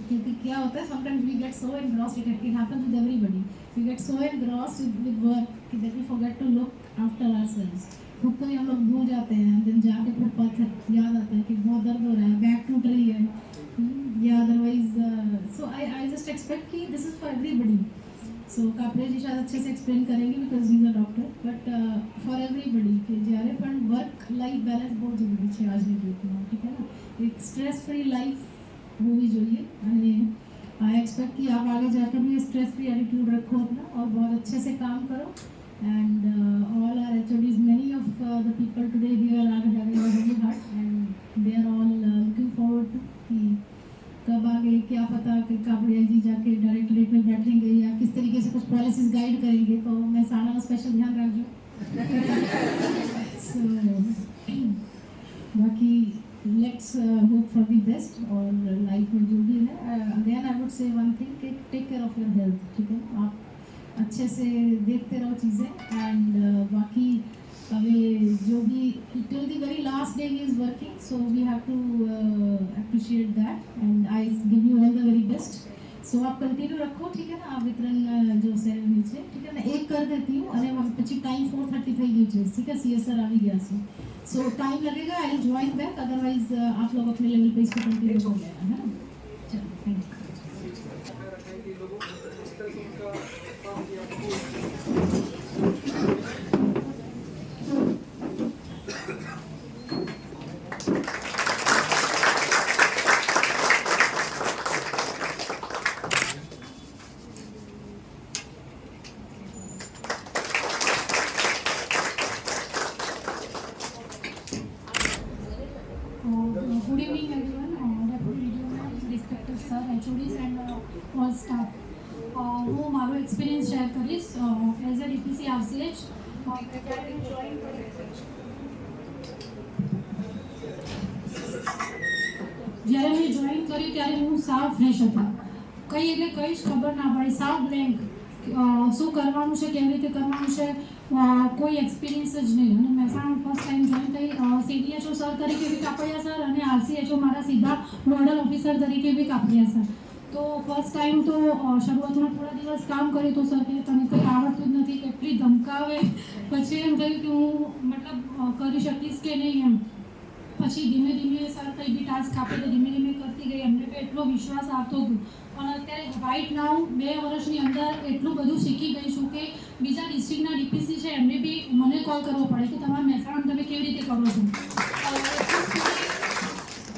क्योंकि क्या होता है sometimes we get so engrossed, it happens with everybody, we get so engrossed with work that we forget to look after ourselves. खुद को ही हम लोग भूल जाते हैं, दिन जाके फिर पता याद आता है कि बहुत दर्द हो रहा है, बैक टूट रही है या otherwise so I just expect कि this is for everybody. So कापड़े जी शायद अच्छे से एक्सप्लेन करेंगे because he is a doctor, but for everybody कि જ્યારે પણ વર્ક લાઈફ બેલેન્સ બહુ જરૂરી છે આજની ડેટમાં, ठीक है ना? एक स्ट्रेस फ्री लाइफ होनी चाहिए અને आई एक्सपेक्ट कि आप आगे जाकर भी स्ट्रेस फ्री एटीट्यूड रखो अपना और बहुत अच्छे से काम करो and all our HODs, many of the people today here are having a very hard and they are all looking forward to कि कब आगे क्या पता कि कापड़िया जी जाके डायरेक्टरेट में बैठेंगे या किस तरीके से कुछ पॉलिसीज गाइड करेंगे, तो मैं साना का स्पेशल ध्यान रखूँ so बाकी let's hope for the best और लाइफ में जो भी है again I would say one thing कि take care of your health, ठीक है? आप अच्छे से देखते रहो चीज़ें एंड बाकी अभी जो भी till the very last day he is working, so we have to appreciate that and I give you all the very best. So आप कंटिन्यू रखो, ठीक है ना? आप वितरण जो सेरेमनी છે, ठीक है ना? एक कर देती हूँ અને પછી टाइम 4:30 થઈ ગયું છે, ठीक है? CSR આવી ગયા છે, so टाइम लगेगा, I will join back, otherwise आप लोग अपने लेवल पे इसको कंटिन्यू कर लेना, है ना? चलो thank you. Good evening everyone, Deputy DDO, respected sir, HODs and all staff. હું મારો એક્સપિરિયન્સ શેર કરીશ એઝ અ DPC RCH. જ્યારે મેં જોઈન કર્યું ત્યારે હું સાવ ફ્રેશ હતી, કંઈ એટલે કંઈ જ ખબર ના પડી, સાવ બ્લેન્ક, શું કરવાનું છે, કેવી રીતે કરવાનું છે, કોઈ એક્સપિરિયન્સ જ નહીં. અને મહેસાણા ફર્સ્ટ ટાઈમ જોઈન થઈ, CDHO સર તરીકે બી કાપડિયા સર અને RCHO મારા સીધા નોડલ ઓફિસર તરીકે બી કાપડિયા સર. તો ફર્સ્ટ ટાઈમ તો શરૂઆતમાં થોડા દિવસ કામ કર્યું તો સર કે તને કંઈ આવડતું જ નથી, કેટલી ધમકાવે, પછી એમ થયું કે હું મતલબ કરી શકીશ કે નહીં એમ. પછી ધીમે ધીમે સર કંઈ બી ટાસ્ક આપે તો ધીમે ધીમે કરતી ગઈ, એમને બી એટલો વિશ્વાસ આવતો ગયો અને અત્યારે રાઇટ નાઉ 2 વર્ષની અંદર એટલું બધું શીખી ગઈ છું કે બીજા ડિસ્ટ્રિક્ટના DPC છે એમને બી મને કોલ કરવો પડે કે તમારા મહેસાણા તમે કેવી રીતે કરો છો.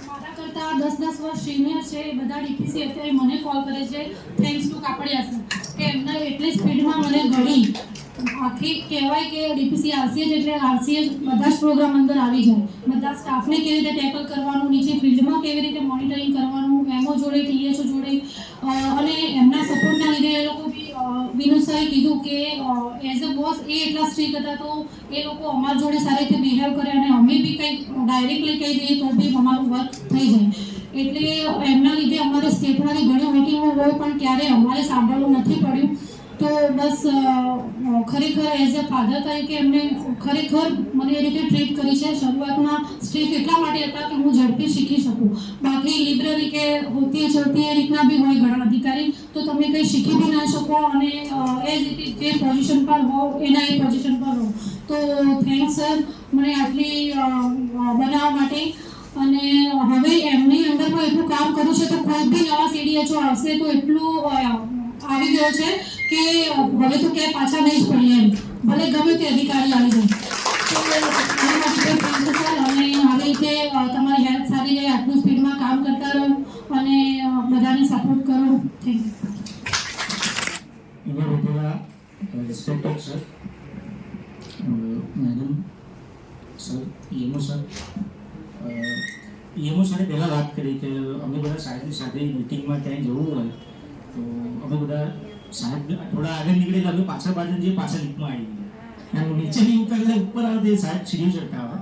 મારા કરતાં 10-10 વર્ષ સિનિયર છે એ બધા DPC અત્યારે મને કોલ કરે છે, થેન્ક્સ ટુ કાપડિયા સર કે એમના એટલી સ્પીડમાં મને ઘડી આખી કહેવાય કે DPC RCH એટલે RCH બધા જ પ્રોગ્રામ અંદર આવી જાય, બધા સ્ટાફને કેવી રીતે ટેકલ કરવાનું, નીચે ફિલ્ડમાં કેવી રીતે મોનિટરિંગ કરવાનું, એમઓ જોડે THO જોડે અને એમના સપોર્ટના લીધે એ લોકો બી વિનોદ સરે કીધું કે એઝ અ બોસ એ એટલા સ્ટ્રિક્ટ હતા તો એ લોકો અમારા જોડે સારી રીતે બિહેવ કરે અને અમે બી કંઈક ડાયરેક્ટલી કહી દઈએ તો બી અમારું વર્ક થઈ જાય. એટલે એમના લીધે અમારે સ્ટેટમાંથી ઘણી મિટિંગો હોય પણ ક્યારેય અમારે સાંભળવું નથી પડ્યું. તો બસ ખરેખર એઝ અ ફાધર તરીકે એમને ખરેખર મને એ રીતે ટ્રીટ કરી છે. શરૂઆતમાં સ્ટ્રીક એટલા માટે હતા કે હું ઝડપી શીખી શકું, બાકી લિબરલી કે હોતી ચલતી એ રીતના બી હોય ઘણા અધિકારી, તો તમે કંઈ શીખી બી ના શકો અને એ જ રીતે જે પોઝિશન પર હો એના એ પોઝિશન પર હો. તો થેન્ક્સ સર મને આટલી બનાવવા માટે. અને હવે એમની અંદર પણ એટલું કામ કરું છે તો કોઈ બી નવા CDHO આવશે તો એટલું આવી ગયો છે કે હવે તો ક્યાંય પાછા નહીં જ પડીએ એમ, ભલે ગમે તે અધિકારી આવી જાય. તો મારી માટે થેન્ક યુ સર અને આવી રીતે તમારી હેલ્થ સારી રહે, આટલું સ્પીડમાં કામ કરતા રહો અને બધાને સપોર્ટ કરો. Thank you. Respected sir, madam sir, EMO sir, EMO સરે પહેલાં વાત કરી કે અમે બધા સાહેબની સાથે મિટિંગમાં ક્યાંય જવું હોય તો અમે બધા સાહેબ થોડા આગળ નીકળે એટલે અમે પાછળ જઈએ, પાછળ લીફ્ટમાં આવી ગયા. એમ નીચેની ઉતરીને ઉપર આવે તે સાહેબ સીડી ચડતા આવે.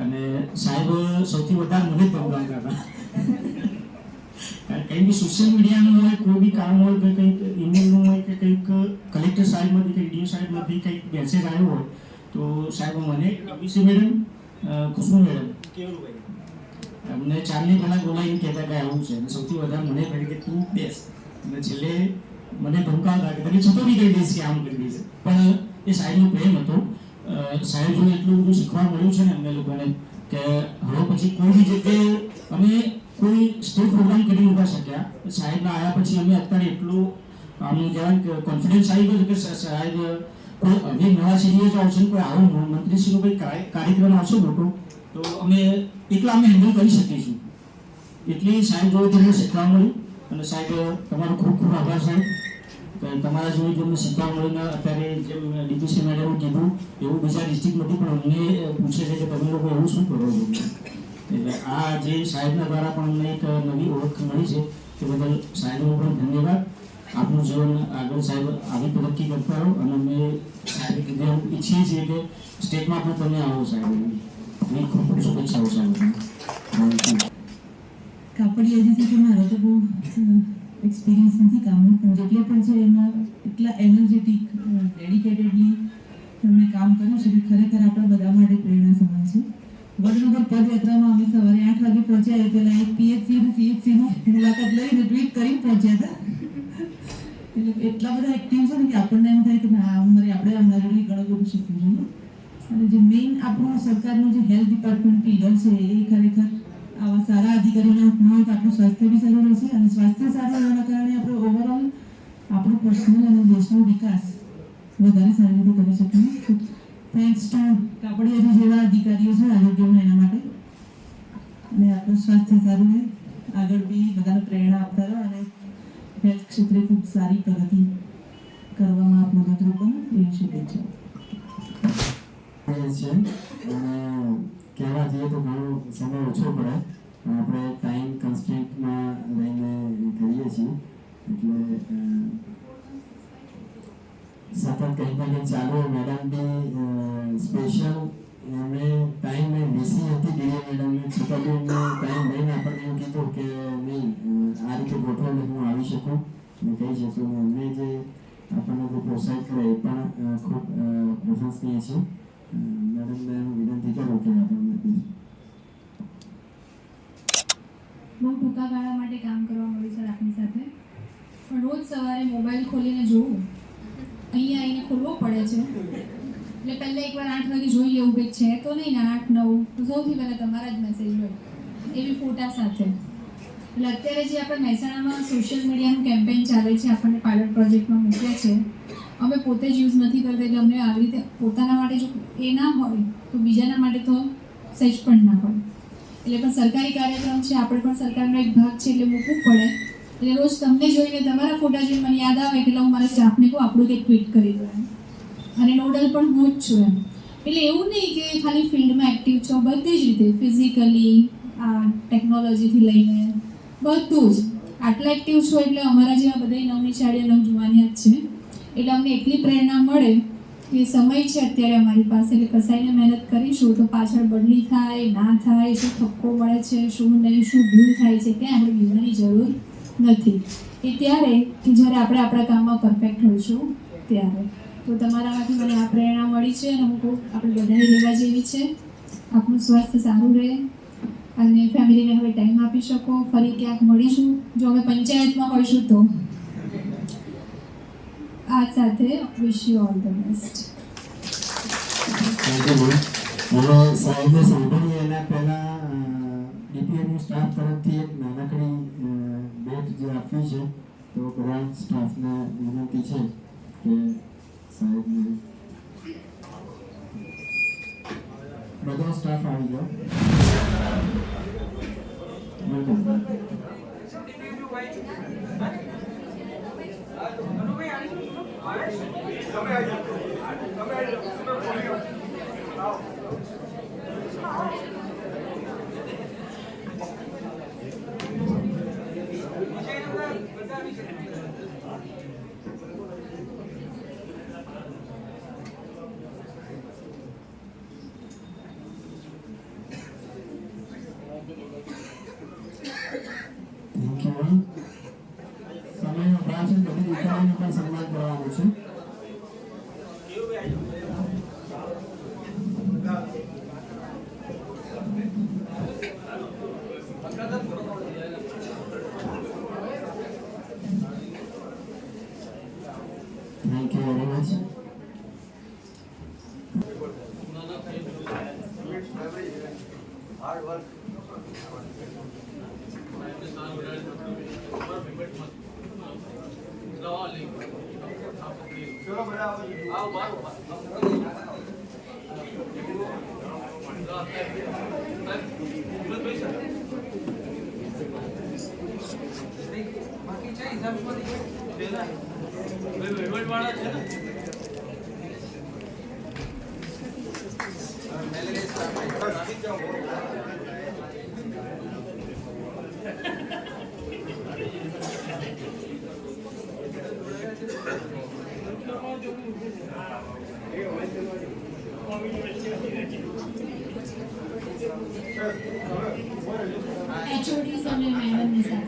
અને સાહેબ સૌથી વધારે મને ધમકાવતા હતા. કંઈ બી સોશિયલ મીડિયાનું હોય, કોઈ બી કામ હોય, કે કંઈક ઈમેલનું હોય, કે કંઈક કલેક્ટર સાહેબમાંથી કંઈક ડીઓ સાહેબમાંથી કંઈક મેસેજ આવ્યો હોય તો સાહેબ મને ડબીસી મેડમ, ખુશ્બુ મેડમ, કેવલભાઈ અમને ચારની પહેલાં બોલાવીને કહેતા કે આવું છે. અને સૌથી વધારે મને કહે કે તું બેસ. અને છેલ્લે મને ધમકાવતા કે તને છૂટો બી કરી દઈશ કે આમ કરી દઈશ. પણ એ સાહેબનો પ્રેમ હતો. સાહેબ જોડે એટલું બધું શીખવા મળ્યું છે ને અમને લોકોને કે હવે પછી કોઈ બી જગ્યાએ અમે કોઈ સ્ટેજ પ્રોગ્રામ કરી નહોતા શક્યા. સાહેબના આવ્યા પછી અમે અત્યારે એટલું આમ કહેવાય કે કોન્ફિડન્સ આવી ગયો કે સાહેબ કોઈ હવે નવા સિનિયર આવશે, કોઈ આવો મંત્રીશ્રીનો કોઈ કાર્યક્રમ આવશે મોટો તો અમે એકલા અમે હેન્ડલ કરી શકીશું. એટલી સાહેબ જોડે તમને શીખવા મળ્યું. અને સાહેબ તમારો ખૂબ ખૂબ આભાર સાહેબ. તમારા જોડે જેમને શીખવા મળીને અત્યારે જેમ ડીપીસી મેડમે કીધું એવું બીજા ડિસ્ટ્રિક્ટમાંથી પણ અમને પૂછે છે કે તમે લોકો એવું શું કરો છો. એટલે આ જે સાહેબના દ્વારા પણ અમને એક નવી ઓળખ મળી છે તે બદલ સાહેબનો પણ ધન્યવાદ. આપનું જીવન આગળ સાહેબ આવી તરક્કી કરતા રહો. અને અમે સાહેબે કીધું એમ ઈચ્છીએ છીએ કે સ્ટેટમાં પણ તમે આવો સાહેબ. એની ખૂબ ખૂબ શુભેચ્છાઓ સાહેબ. કાપડિયાજી સાથે મારો તો બહુ એક્સપિરિયન્સ નથી કામનો, પણ જેટલા પણ છે એમાં એટલા એનર્જેટિક, ડેડિકેટેડલી એમણે કામ કર્યું છે કે ખરેખર આપણા બધા માટે પ્રેરણા સમાન છે. વડનગર પદયાત્રામાં અમે સવારે 8 વાગે પહોંચ્યા એ પહેલાં એક પીએચસીની મુલાકાત લઈને ટ્વીટ કરીને પહોંચ્યા હતા. એટલે એટલા બધા એક્ટિવ છે ને કે આપણને એમ થાય કે ના આપણે આમના જોડે ઘણું બધું શીખવું જોઈએ. અને જે મેઇન આપણું સરકારનું જે હેલ્થ ડિપાર્ટમેન્ટ લીડર છે એ ખરેખર આવા સારા અધિકારીઓને હોય તો આપણું સ્વાસ્થ્ય બી સારું રહેશે. અને સ્વાસ્થ્ય સારું રહેવાના કારણે આપણે ઓવરઓલ આપણું પર્સનલ અને દેશનો વિકાસ વધારે સારી રીતે કરી શકીએ. થેન્ક્સ ટુ કાપડિયાજી જેવા અધિકારીઓ છે આરોગ્યમાં એના માટે. અને આપણું સ્વાસ્થ્ય સારું રહે, આગળ બી બધાને પ્રેરણા આપતા રહો અને હેલ્થ ક્ષેત્રે ખૂબ સારી પ્રગતિ કરવામાં આપણું મદદરૂપ બને એવી શુભેચ્છા. કહેવા જઈએ તો ઘણો સમય ઓછો પડે, આપણે ટાઈમ કન્સ્ટ્રેન્ટમાં રહીને કરીએ છીએ એટલે સતત કંઈક ને કંઈક ચાલુ. મેડમ બી સ્પેશિયલ એમણે ટાઈમ વીસી હતી ડીએ મેડમને, છતાં બી એમને ટાઈમ લઈને આપણને એવું કીધું કે નહીં આ રીતે ગોઠવણ હું આવી શકું અને કહી શકું. અને એમને જે આપણને જે પ્રોત્સાહિત કરે એ પણ ખૂબ પ્રશંસનીય છે. મેડમને હું વિનંતી કરું કે આપણને બહુ ટૂંકા ગાળા માટે કામ કરવા મળ્યું સર આપની સાથે. પણ રોજ સવારે મોબાઈલ ખોલીને જોવું, અહીંયા આવીને ખોલવો પડે છે. એટલે પહેલાં એકવાર 8 વાગે જોઈ લેવું કંઈક છે તો નહીં ને 8-9 તો સૌથી પહેલાં તમારા જ મેસેજ હોય એવી ફોટા સાથે. એટલે અત્યારે જે આપણે મહેસાણામાં સોશિયલ મીડિયાનું કેમ્પેઇન ચાલે છે, આપણને પાયલોટ પ્રોજેક્ટમાં મૂક્યા છે, અમે પોતે જ યુઝ નથી કરતા. એટલે અમને આવી રીતે પોતાના માટે જો એ ના હોય તો બીજાના માટે તો સહેજ પણ ના હોય. એટલે પણ સરકારી કાર્યક્રમ છે, આપણે પણ સરકારનો એક ભાગ છે એટલે મૂકવું પડે. એટલે રોજ તમને જોઈને તમારા ફોટા જોઈને મને યાદ આવે એટલે હું મારા સ્ટાફને કહું આપણું કંઈક ટ્વીટ કરી દો એમ. અને નોડલ પણ હું જ છું એમ. એટલે એવું નહીં કે ખાલી ફિલ્ડમાં એક્ટિવ છો, બધી જ રીતે ફિઝિકલી, આ ટેકનોલોજીથી લઈને બધું જ આટલા એક્ટિવ છો. એટલે અમારા જેવા બધા નવનિશાળીઓ નવજુવાનિયા જ છે. એટલે અમને એટલી પ્રેરણા મળે કે સમય છે અત્યારે અમારી પાસે, એટલે કસાઈને મહેનત કરીશું તો પાછળ બદલી થાય ના થાય, શું ઠપકો મળે છે, શું નહીં, શું ભૂલ થાય છે, ત્યાં આપણે બીજાની જરૂર નથી. એ ત્યારે કે જ્યારે આપણે આપણા કામમાં પરફેક્ટ હોઈશું ત્યારે. તો તમારામાંથી મને આ પ્રેરણા મળી છે અને હું કહું આપણે બધાને લેવા જેવી છે. આપણું સ્વાસ્થ્ય સારું રહે અને ફેમિલીને હવે ટાઈમ આપી શકો. ફરી ક્યાંક મળીશું જો અમે પંચાયતમાં હોઈશું તો. આ સાથે wish you all the best. હવે સાહેબને સાંભળીએ એના પહેલાં ડીપીએમની સ્ટાફ તરફથી એક નાનકડી ભેટ જે આપવી છે તો બધા સ્ટાફને વિનંતી છે કે સાહેબને બધા સ્ટાફ આવી જાઓ. HODs અને મેડમની સાથે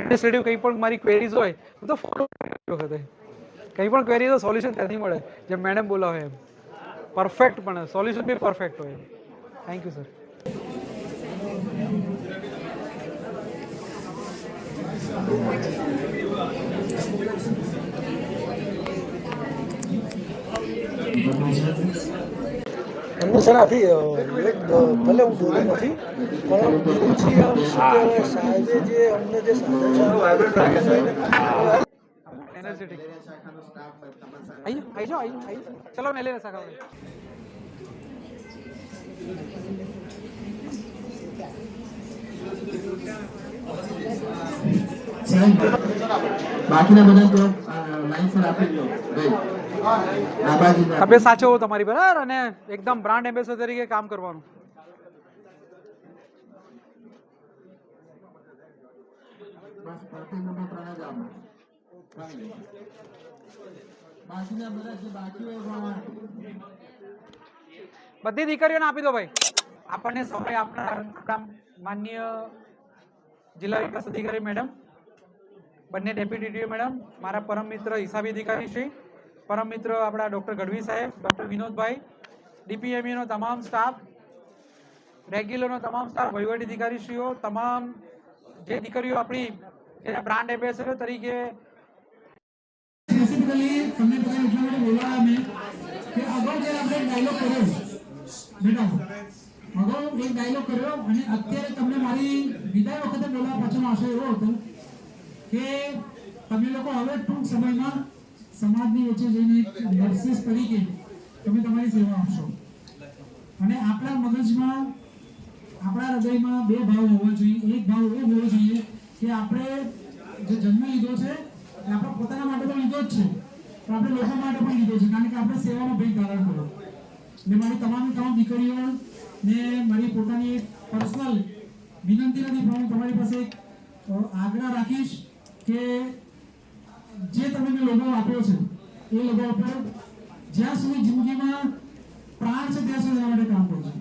એડમિનિસ્ટ્રેટિવ કંઈ પણ મારી ક્વેરીઝ હોય તો ફોલો વખતે કંઈ પણ ક્વેરી તો સોલ્યુશન ત્યાંથી મળે જેમ મેડમ બોલાવે એમ પરફેક્ટ પણ સોલ્યુશન બી પરફેક્ટ હોય. Thank you sir. એમને સર આપી ભલે હું બોલું નથી પણ દિલથી આમ શું કહેવાય સાહેબે જે અમને જે એનર્જેટિક આવી જાઓ ચલો મેં લઈને શાખા બાકીના બધા તો લાઈન આપી દો. તબિયત સાચવો તમારી બરાબર અને એકદમ બ્રાન્ડ એમ્બેસેડર તરીકે કામ કરવાનું. બધી દીકરીઓને આપી દો ભાઈ. આપણને સમય આપણા માનનીય જિલ્લા વિકાસ અધિકારી મેડમ, બંને ડેપ્યુટી મેડમ, મારા પરમ મિત્ર હિસાબી અધિકારી શ્રી, પરમ મિત્ર આપણા ડૉક્ટર ગઢવી સાહેબ, ડૉક્ટર વિનોદભાઈ, ડીપીએમઈનો તમામ સ્ટાફ, રેગ્યુલરનો તમામ સ્ટાફ, વહીવટી અધિકારીશ્રીઓ, તમામ જે દીકરીઓ આપણી બ્રાન્ડ એમ્બેસેડર તરીકે બેસિકલી તમને બધા એટલા માટે બોલાવ્યા મેં કે અગાઉ જ્યારે આપણે ડાયલોગ કર્યો મેડમ, અગાઉ એક ડાયલોગ કર્યો અને અત્યારે તમને મારી વિદાય વખતે બોલાવવા પાછળનો આશય એવો હતો કે તમે લોકો હવે ટૂંક સમયમાં સમાજની વચ્ચે જઈને નર્સિસ તરીકે તમે તમારી સેવા આપશો અને આપણા મગજમાં આપણા હૃદયમાં બે ભાવ હોવા જોઈએ. એક ભાવ એવો હોવો જોઈએ કે આપણે જે જન્મ લીધો છે એ આપણા પોતાના માટે તો લીધો જ છે પણ આપણે લોકો માટે પણ લીધો છે કારણ કે આપણે સેવાનો ભેગ ધારણ કર્યો. ને મારી તમામ દીકરીઓ ને મારી પોતાની એક પર્સનલ વિનંતી નથી પણ હું તમારી પાસે એક આગ્રહ રાખીશ કે જે તમે મેં લોગો આપ્યો છે એ લોગો ઉપર જ્યાં સુધી જિંદગીમાં પ્રાણ છે ત્યાં સુધી એના માટે કામ કરજો.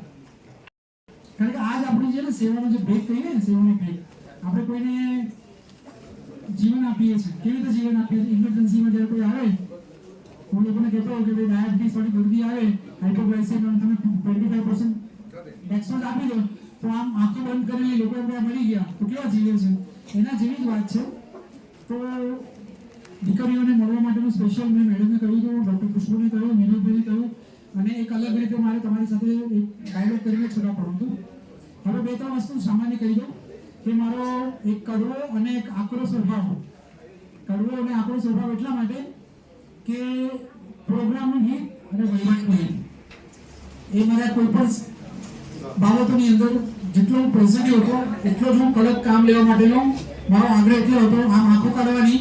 કારણ કે આજ આપણી જે ને સેવાનો જે ભેગ કહીએ ને સેવાની ભેગ આપણે કોઈને જીવન આપીએ છીએ. કેવી રીતે જીવન આપીએ છીએ? ઇમરજન્સીમાં જ્યારે કોઈ આવે, હું લોકોને કહેતો હોઉં કે ભાઈ ડાયાબિટીસ વાળી દર્દી આવે, હાઇપોગ્લાયસેમિયા, તમે 25% ડેક્સોઝ આપી દો તો આમ આંખો બંધ કરેલી લોકો આપણે મરી ગયા તો કેવા જીવે છે? એના જેવી જ વાત છે. તો દીકરીઓને મળવા માટેનું સ્પેશિયલ મેં મેડમને કહ્યું હતું, ડૉક્ટર પુષ્પને કહ્યું, વિનોદભાઈને કહ્યું અને એક અલગ રીતે મારે તમારી સાથે એક ડાયલોગ કરીને છૂટા પડવું હતું. હવે બે ત્રણ વસ્તુ સામાન્ય કહી દઉં કે મારો એક કડવો અને એક આકરો સ્વભાવ. કડવો અને આકરો સ્વભાવ એટલા માટે કે પ્રોગ્રામનું હિત અને વહીવટનું હિત એ મારા કોઈ પણ બાબતોની અંદર જેટલો હું પોઝિટિવ હતો એટલો જ હું કડક કામ લેવા માટેનો મારો આગ્રહ એટલો હતો. આમ આંખો કાઢવાની,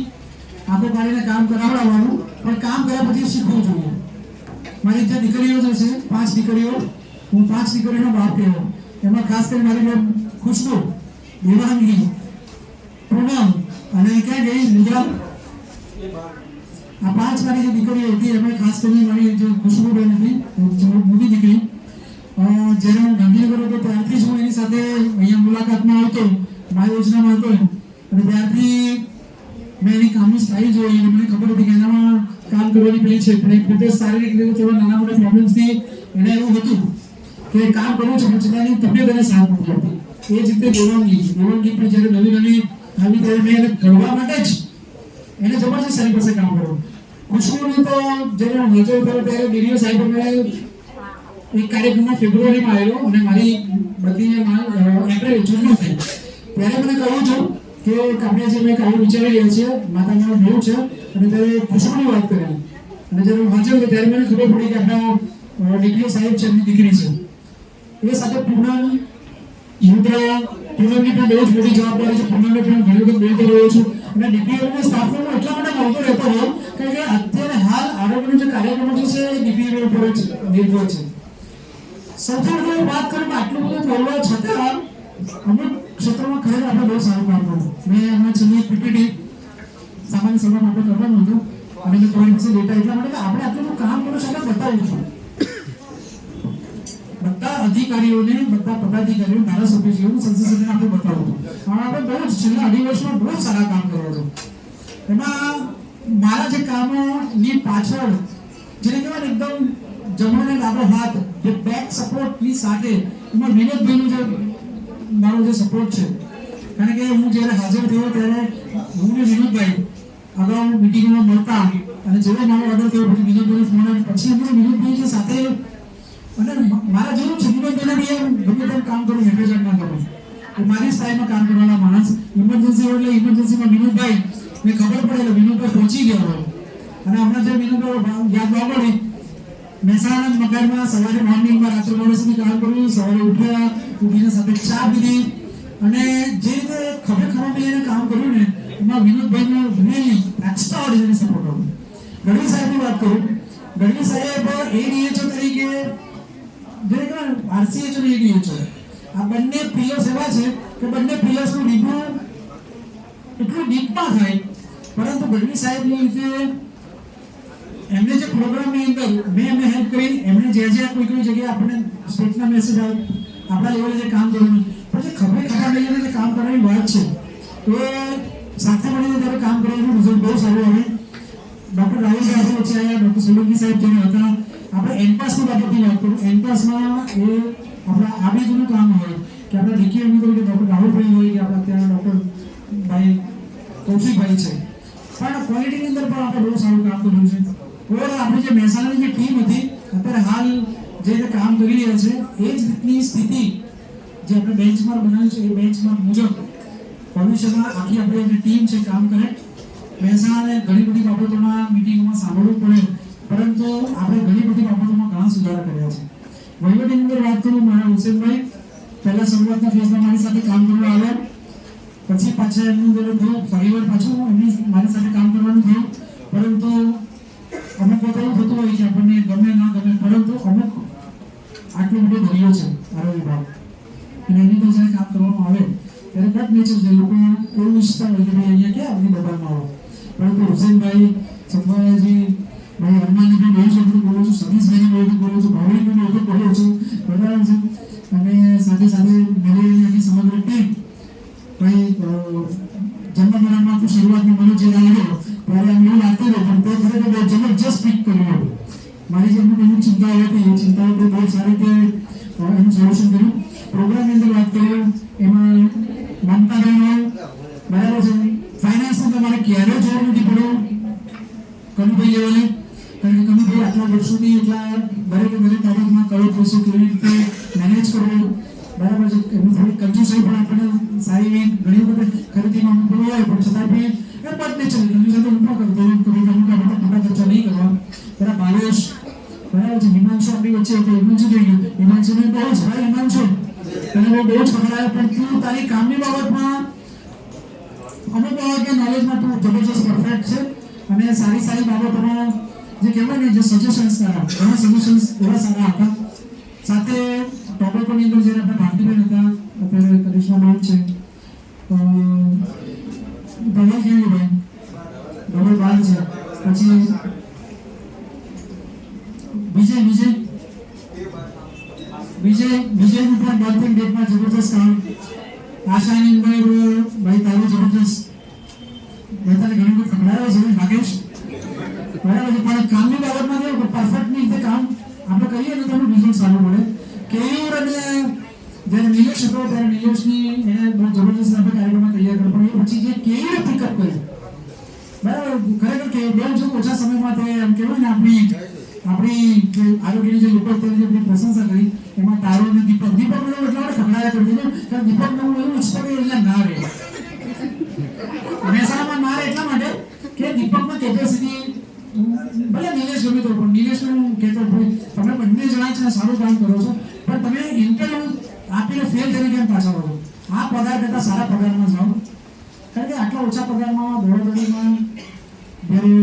આંખો કાઢીને કામ કરાવડાવવાનું, પણ કામ કર્યા પછી શીખવું જોઈએ. મારી જે દીકરીઓ જે છે 5 દીકરીઓ, હું 5 દીકરીઓનો બાપ કહેવો. એમાં ખાસ કરીને મારી બેન ખુશ્બુ, દેવાંગી, પૂનમ અને ક્યાં ગઈ મુદ્રા? આ 5 વાળી જે દીકરીઓ હતી એમાં ખાસ કરીને મારી જે ખુશ્બુબેન હતી મોટી દીકરી, જ્યારે હું ગાંધીનગર હતો ત્યારથી જ હું એની સાથે અહીંયા મુલાકાતમાં આવતો, મા યોજનામાં હતો, અને ત્યારથી મેં એની કામની સ્ટાઇલ જોઈ અને મને ખબર હતી કે એનામાં કામ કરવાની પેલી છે, પણ એક પોતે શારીરિક રીતે થોડા નાના મોટા પ્રોબ્લેમ્સથી એને એવું હતું કે કામ કરવું છે પણ છતાં તબિયત એને સાથ નથી આપતી. એ જ રીતે દેવાંગી પણ જ્યારે નવી આવી ત્યારે મેં એને ઘડવા માટે જ એને જબરજસ્ત એની પાસે કામ કર્યું. ખુશ્બુને તો જ્યારે હું હાજર થયો ત્યારે ડીડીઓ સાહેબ અમે એક કાર્યક્રમમાં ફેબ્રુઆરીમાં આવેલો અને મારી બધી એપ્રિલ જૂનમાં થઈ ત્યારે મને કહ્યું હતું કે આપણે જે મેં કામ વિચારી રહ્યા છીએ માતાનો બહુ છે અને ત્યારે ખુશ્બુની વાત કરી અને જ્યારે હું હાજર હતો ત્યારે મને ખબર પડી કે આપણા ડીડીઓ સાહેબ છે એમની દીકરી છે. એ સાથે પૂનમ મુદ્રા પૂનમની પણ બહુ જ મોટી જવાબદારી છે. પૂનમને પણ ઘણી વખત બોલતો રહ્યો છું અને ડીપીએલના સ્ટાફનો એટલા માટે મળતો રહેતો હોઉં કારણ કે અત્યારે હાલ આરોગ્યનો જે કાર્યક્રમો છે એ ડીપીએલ ઉપર જ નિર્ભર છે. સૌથી વધુ વાત કરું આટલું બધું બોલવા છતાં અમુક ક્ષેત્રોમાં ખરેખર આપણે બહુ સારું કામ કર્યું. મેં હમણાં છેલ્લી પીપીટી સામાન્ય સભામાં આપણે કરવાનું હતું અને મેં તમારી પાસે ડેટા એટલા માટે કે આપણે આટલું કામ કર્યું છે આપણે બતાવવું છું. બધા અધિકારીઓને બધા પદાધિકારીઓ ધારાસભ્યશ્રીઓને સંસદ સભ્યને આપણે બતાવવું અને આપણે બહુ જ છેલ્લા 2.5 વર્ષમાં બહુ સારા કામ કર્યા છે. એમાં મારા જે કામોની પાછળ જેને કહેવાય ને એકદમ જમણો અને ડાબો હાથ જે બેક સપોર્ટની સાથે એમાં વિનોદભાઈનો જે મારો જે સપોર્ટ છે કારણ કે હું જ્યારે હાજર થયો ત્યારે હું ને વિનોદભાઈ અગાઉ મિટિંગમાં મળતા અને જેવો મારો ઓર્ડર થયો પછી વિનોદભાઈનો ફોન આવ્યો પછી અમે વિનોદભાઈ જે સાથે અને મારા જેવું છે વિનોદભાઈને બી ગમે તેમ કામ કરું હેઠળ ના કરું એ મારી સ્ટાઇલમાં કામ કરવાના માણસ. ઇમરજન્સી એટલે ઇમરજન્સીમાં વિનોદભાઈ ને ખબર પડે એટલે વિનોદભાઈ પહોંચી ગયા હોય અને હમણાં જે વિનોદભાઈ યાદ ન પડે મહેસાણા મકાનમાં સવારે મોર્નિંગમાં રાત્રે 9 સુધી કામ કર્યું, સવારે ઉઠ્યા, ઉઠીને સાથે ચા પીધી અને જે રીતે ખભે ખભા મિલીને કામ કર્યું ને એમાં વિનોદભાઈનો રિયલી એક્સ્ટ્રા ઓર્ડિનરી સપોર્ટ હતો. ગઢવી સાહેબની વાત કરું, ગઢવી સાહેબ એડીએચઓ તરીકે જે આરસીએચઓ અને એડીએચઓ આ બંને પિલર્સ એવા છે કે બંને પિલર્સનું ડીપનું એટલું ડીપમાં થાય પરંતુ ગઢવી સાહેબની રીતે એમને જે પ્રોગ્રામની અંદર મેં એમને હેલ્પ કરી એમને જે કોઈ જગ્યાએ આપણને સ્ટેટના મેસેજ આવે આપણા લેવલે જે કામ કરવાનું પછી ખભે ખભા મળીને જે કામ કરવાની વાત છે એ સાથે મળીને ત્યારે કામ કરવાનું રિઝલ્ટ બહુ સારું આવે. ડૉક્ટર રાહુલ ગાંધી વચ્ચે આવ્યા, ડૉક્ટર સોલંકી સાહેબ જેને હતા આપણે એનપાસની બાબતની વાત કરું. એનપાસમાં એ આપણા આબેદનું કામ હોય કે આપણા ડીકેએમની તરીકે ડૉક્ટર રાહુલભાઈ હોય કે આપણા ત્યાં ડૉક્ટર ભાઈ કૌશિકભાઈ છે પણ ક્વોલિટીની અંદર પણ આપણે બહુ સારું કામ કર્યું છે. ઓવરઓલ આપણી જે મહેસાણાની જે ટીમ હતી અત્યારે હાલ જે રીતે કામ કરી રહ્યા છે એ જ રીતની સ્થિતિ જે આપણે બેન્ચમાર્ક બનાવ્યું છે એ બેન્ચમાર્ક મુજબ ભવિષ્યમાં આખી આપણી જે ટીમ છે કામ કરે. મહેસાણાને ઘણી બધી બાબતોમાં મિટિંગોમાં સાંભળવું પડે પરંતુ આપણે ઘણી બધી બાબતોમાં ઘણા સુધારા કર્યા છે. વહીવટની અંદર વાત કરું મારા હુસેનભાઈ પહેલા શરૂઆતના ફેઝમાં મારી સાથે કામ કરવા આવ્યા પછી પાછા એમનું થયું ફરીવાર પાછું એમની મારી સાથે કામ કરવાનું થયું પરંતુ અમુક વખત એવું થતું હોય કે આપણને ગમે ના ગમે પરંતુ અમુક આટલો બધો દરિયો છે આરોગ્ય વિભાગ અને એની તો જ્યારે કામ કરવામાં આવે ત્યારે કટ નેચર છે લોકો એવું ઈચ્છતા હોય કે ભાઈ અહીંયા ક્યાં આપણી બધામાં આવો પરંતુ હુસેનભાઈ સતવાયાજી ભાઈ હરમાનની પણ બહુ શબ્દ બોલું છું, સતીશભાઈની બહુ બોલું છું, ભાવડીની બહુ બોલું છું બરાબર છે અને સાથે સાથે મેલેરિયાની સમગ્ર ટીમ ભાઈ જન્મમરણમાં તો શરૂઆતમાં મને જે આવ્યો ત્યારે એમ એવું લાગતું હતું પણ તે ખરેખર બહુ જબરજસ્ત પીક કર્યું હતું. મારી જે એમની ચિંતાઓ હતી એ ચિંતાઓ બહુ સારી રીતે એનું સોલ્યુશન કર્યું. પ્રોગ્રામની અંદર વાત કરીએ એમાં મમતાબેનો બરાબર છે ફાઇનાન્સનું તમારે ક્યારે જોવું નથી પડ્યું કનુભાઈ લેવલે કારણ કે કનુભાઈ આટલા વર્ષોથી એટલા દરેક બાબતમાં કયો પૈસો કેવી રીતે મેનેજ કરવો બરાબર છે એમની થોડી કંજૂસાઈ પણ આપણને સારી એવી ઘણી વખત ખરીદીમાં અનુભવ હોય પણ છતાં બી એ બટ નેચર કંજૂસાઈ તો હું પણ કરતો કभी મોટા ખર્ચા નહીં કરવા. બરાબર ભાવેશ બરાબર છે હિમાંશુ આપણી વચ્ચે હતો હિમાંશુ થઈ ગયું હિમાંશુને બહુ જ ભાઈ હિમાંશુ તને બહુ જ ખબરાય પણ તું તારી કામની બાબતમાં અમુક બાબતના નોલેજમાં તું જબરજસ્ત પરફેક્ટ છે અને સારી સારી બાબતોમાં જે કહેવાય ને જે સજેશન્સ તારા ઘણા સજેશન્સ એવા સારા હતા. સાથે ટોપિકોની અંદર જ્યારે આપણે ભારતીબેન હતા અત્યારે કરિશ્માબેન છે ધવલ કેવું ભાઈ? ધવલ બાર છે. પછી વિજયનું પણ બર્થિંગ ડેટમાં જબરદસ્ત કામ. આશાની અંદર ભાઈ તારું જબરદસ્ત બધાને ઘણું બધું ખવડાવે છે નાગેશ, બરાબર છે. પણ કામની બાબતમાં કેવું પરફેક્ટ રીતે કામ આપણે કરીએ ને તો એનું રિઝલ્ટ સારું મળે. કેયુર અને જ્યારે નિલેશ હતો ત્યારે નિલેશની એને બહુ જબરદસ્ત આપણે કાર્યક્રમમાં તૈયાર કર્યો, પણ એ પછી જે કેયુરે પિકઅપ કર્યું, બરાબર, ખરેખર કે બહુ જ ઓછા સમયમાં તે એમ કહેવાય ને આપણી આરોગ્યની જે લોકો અત્યારે જે પ્રશંસા કરી એમાં તારો અને દીપકને એટલા માટે ખવડાવ્યા કરી દીધું કારણ દીપકને હું એવું ઈચ્છતો કે અહીંયા ના રહે, મહેસાણામાં ના રહે એટલા માટે કે દીપકમાં કેપેસિટી ભલે નિલેશ ગમે તો પણ નિલેશને હું કહેતો તમે બંને જણા છે સારું કામ કરો છો પણ તમે ઇન્ટરવ્યુ આપીને ફેલ કરી કેમ પાછા વળો? આ પગાર કરતાં સારા પગારમાં જાઓ, કારણ કે આટલા ઓછા પગારમાં દોડાદોડીમાં જ્યારે